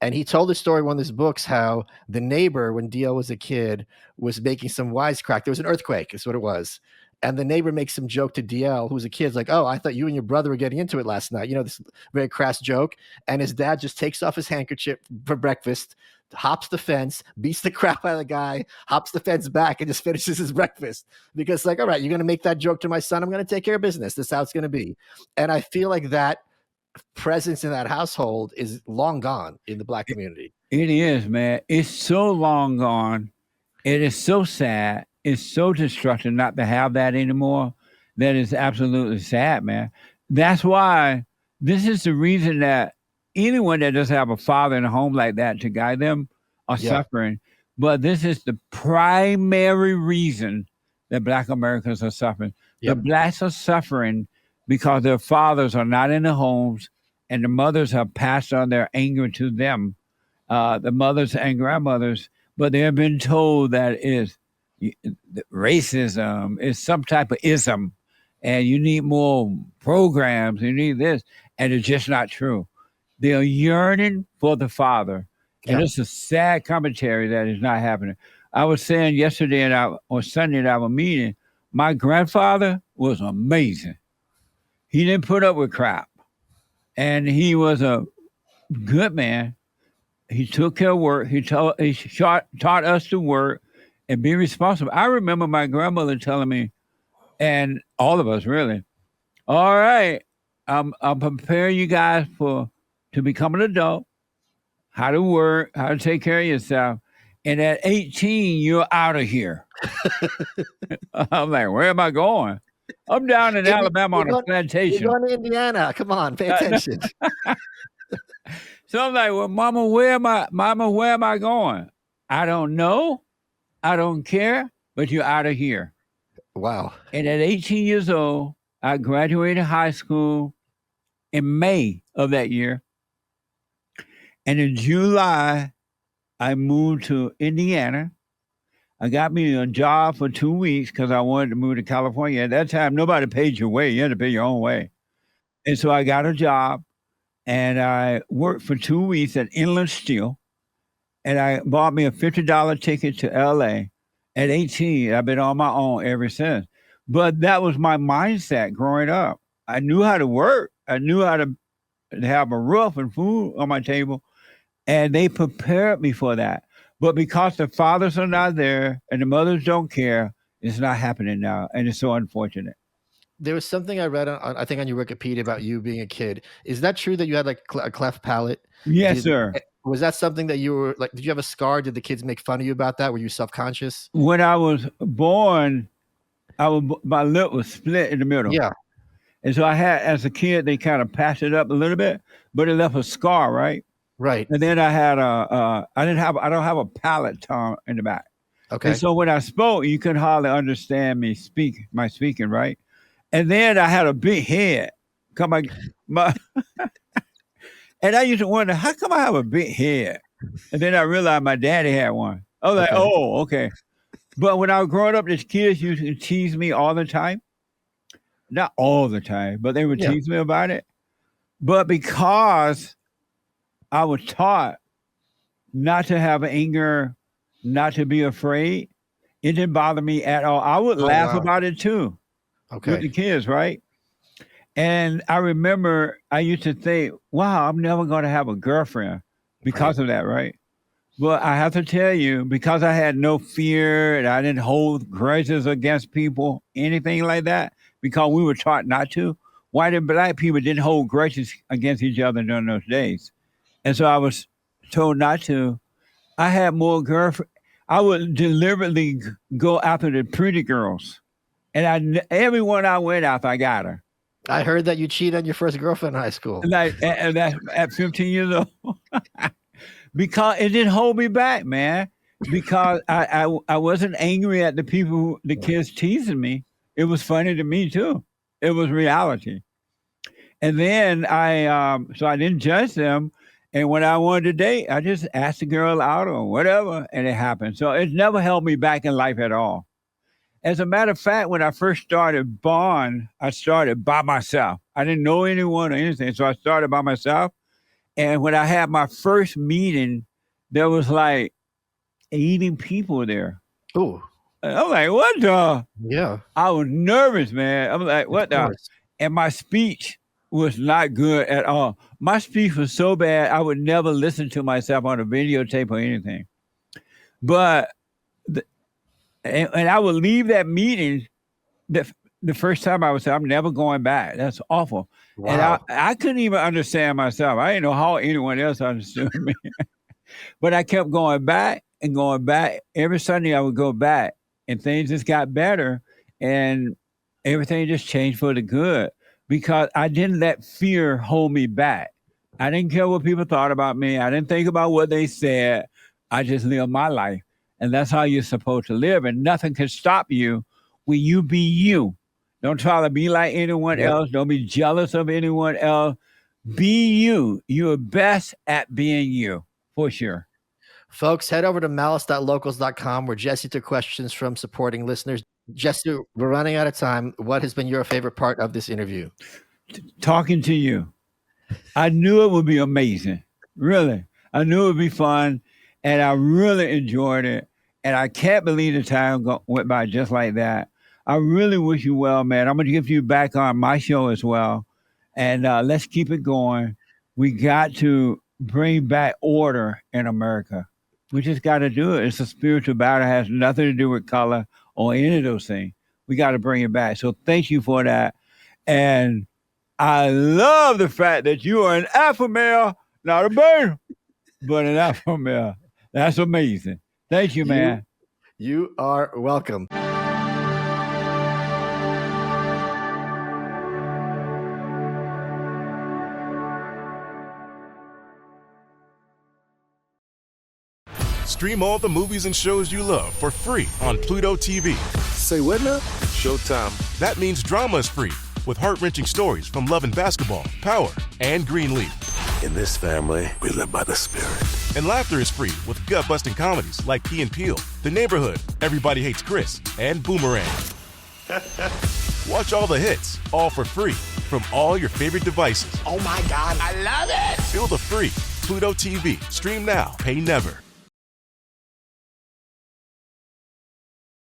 Speaker 1: And he told the story in one of his books how the neighbor, when D.L. was a kid, was making some wisecrack. There was an earthquake, is what it was. And the neighbor makes some joke to DL, who's a kid, like, oh, I thought you and your brother were getting into it last night. You know, this very crass joke. And his dad just takes off his handkerchief for breakfast, hops the fence, beats the crap out of the guy, hops the fence back, and just finishes his breakfast. Because, like, all right, you're going to make that joke to my son. I'm going to take care of business. This is how it's going to be. And I feel like that presence in that household is long gone in the Black community.
Speaker 3: It is, man. It's so long gone. It is so sad. It's so destructive not to have that anymore. That is absolutely sad, man. That's why this is the reason that anyone that doesn't have a father in a home like that to guide them are suffering. But this is the primary reason that Black Americans are suffering. The Blacks are suffering because their fathers are not in the homes and the mothers have passed on their anger to them. The mothers and grandmothers, but they have been told that racism is some type of ism and you need more programs, you need this, and it's just not true. They are yearning for the father. And it's a sad commentary that is not happening. I was saying yesterday or Sunday at our meeting, my grandfather was amazing. He didn't put up with crap. And he was a good man. He took care of work. He taught us to work. and be responsible. I remember my grandmother telling me, and all of us really, all right, I'm preparing you guys to become an adult, how to work, how to take care of yourself. And at 18, you're out of here. I'm like, where am I going? I'm down in Alabama on a plantation.
Speaker 1: You're going to Indiana. Come on, pay attention.
Speaker 3: So I'm like, well, Mama, where am I going? I don't know. I don't care, but you're out of here.
Speaker 1: Wow.
Speaker 3: And at 18 years old, I graduated high school in May of that year. And in July, I moved to Indiana. I got me a job for 2 weeks because I wanted to move to California. At that time, nobody paid your way. You had to pay your own way. And so I got a job, and I worked for 2 weeks at Inland Steel. And I bought me a $50 ticket to LA. At 18, I've been on my own ever since. But that was my mindset growing up. I knew how to work. I knew how to have a roof and food on my table. And they prepared me for that. But because the fathers are not there and the mothers don't care, it's not happening now. And it's so unfortunate.
Speaker 1: There was something I read on I think on your Wikipedia about you being a kid. Is that true that you had like a cleft palate?
Speaker 3: Yes, sir.
Speaker 1: Was that something that you were like, did you have a scar? Did the kids make fun of you about that? Were you self-conscious?
Speaker 3: When I was born, my lip was split in the middle.
Speaker 1: Yeah.
Speaker 3: And so I had, as a kid, they kind of patched it up a little bit, but it left a scar, right?
Speaker 1: Right.
Speaker 3: And then I had I don't have a palate tongue in the back.
Speaker 1: Okay.
Speaker 3: And so when I spoke, you couldn't hardly understand me my speaking, right? And then I had a big head. My and I used to wonder, how come I have a big head? And then I realized my daddy had one. I was like, oh, okay. But when I was growing up, these kids used to tease me all the time. Not all the time, but they would tease me about it. But because I was taught not to have anger, not to be afraid, it didn't bother me at all. I would laugh about it too.
Speaker 1: Okay.
Speaker 3: With the kids, right? And I remember I used to think, wow, I'm never going to have a girlfriend because of that, right? But I have to tell you, because I had no fear and I didn't hold grudges against people, anything like that, because we were taught not to, white and black people didn't hold grudges against each other during those days. And so I was told not to. I had more girlfriends. I would deliberately go after the pretty girls. And everyone I went after, I got her.
Speaker 1: I heard that you cheated on your first girlfriend in high school.
Speaker 3: Like at 15 years old. Because it didn't hold me back, man. Because I wasn't angry at the people, the kids teasing me. It was funny to me too. It was reality. And then so I didn't judge them. And when I wanted to date, I just asked the girl out or whatever, and it happened. So it never held me back in life at all. As a matter of fact, when I first started Bond, I started by myself. I didn't know anyone or anything, so I started by myself. And when I had my first meeting, there was like 80 people there.
Speaker 1: Ooh.
Speaker 3: I'm like, what the?
Speaker 1: Yeah.
Speaker 3: I was nervous, man. I'm like, what the? And my speech was not good at all. My speech was so bad, I would never listen to myself on a videotape or anything. But and I would leave that meeting the first time I would say, I'm never going back. That's awful. Wow. And I couldn't even understand myself. I didn't know how anyone else understood me. But I kept going back and going back. Every Sunday I would go back and things just got better and everything just changed for the good because I didn't let fear hold me back. I didn't care what people thought about me. I didn't think about what they said. I just lived my life. And that's how you're supposed to live. And nothing can stop you when you be you. Don't try to be like anyone else. Don't be jealous of anyone else. Be you. You're best at being you, for sure.
Speaker 1: Folks, head over to malice.locals.com where Jesse took questions from supporting listeners. Jesse, we're running out of time. What has been your favorite part of this interview?
Speaker 3: Talking to you. I knew it would be amazing. Really. I knew it would be fun. And I really enjoyed it. And I can't believe the time went by just like that. I really wish you well, man. I'm going to give you back on my show as well. And let's keep it going. We got to bring back order in America. We just got to do it. It's a spiritual battle. It has nothing to do with color or any of those things. We got to bring it back. So thank you for that. And I love the fact that you are an alpha male, not a beta, but an alpha male. That's amazing. Thank you, man.
Speaker 1: You are welcome.
Speaker 6: Stream all the movies and shows you love for free on Pluto TV.
Speaker 7: Say what now?
Speaker 6: Showtime. That means drama is free with heart-wrenching stories from Love and Basketball, Power, and Greenleaf.
Speaker 7: In this family, we live by the Spirit.
Speaker 6: And laughter is free with gut-busting comedies like Key and Peele, The Neighborhood, Everybody Hates Chris, and Boomerang. Watch all the hits, all for free, from all your favorite devices.
Speaker 2: Oh my God, I love it!
Speaker 6: Feel the free Pluto TV. Stream now, pay never.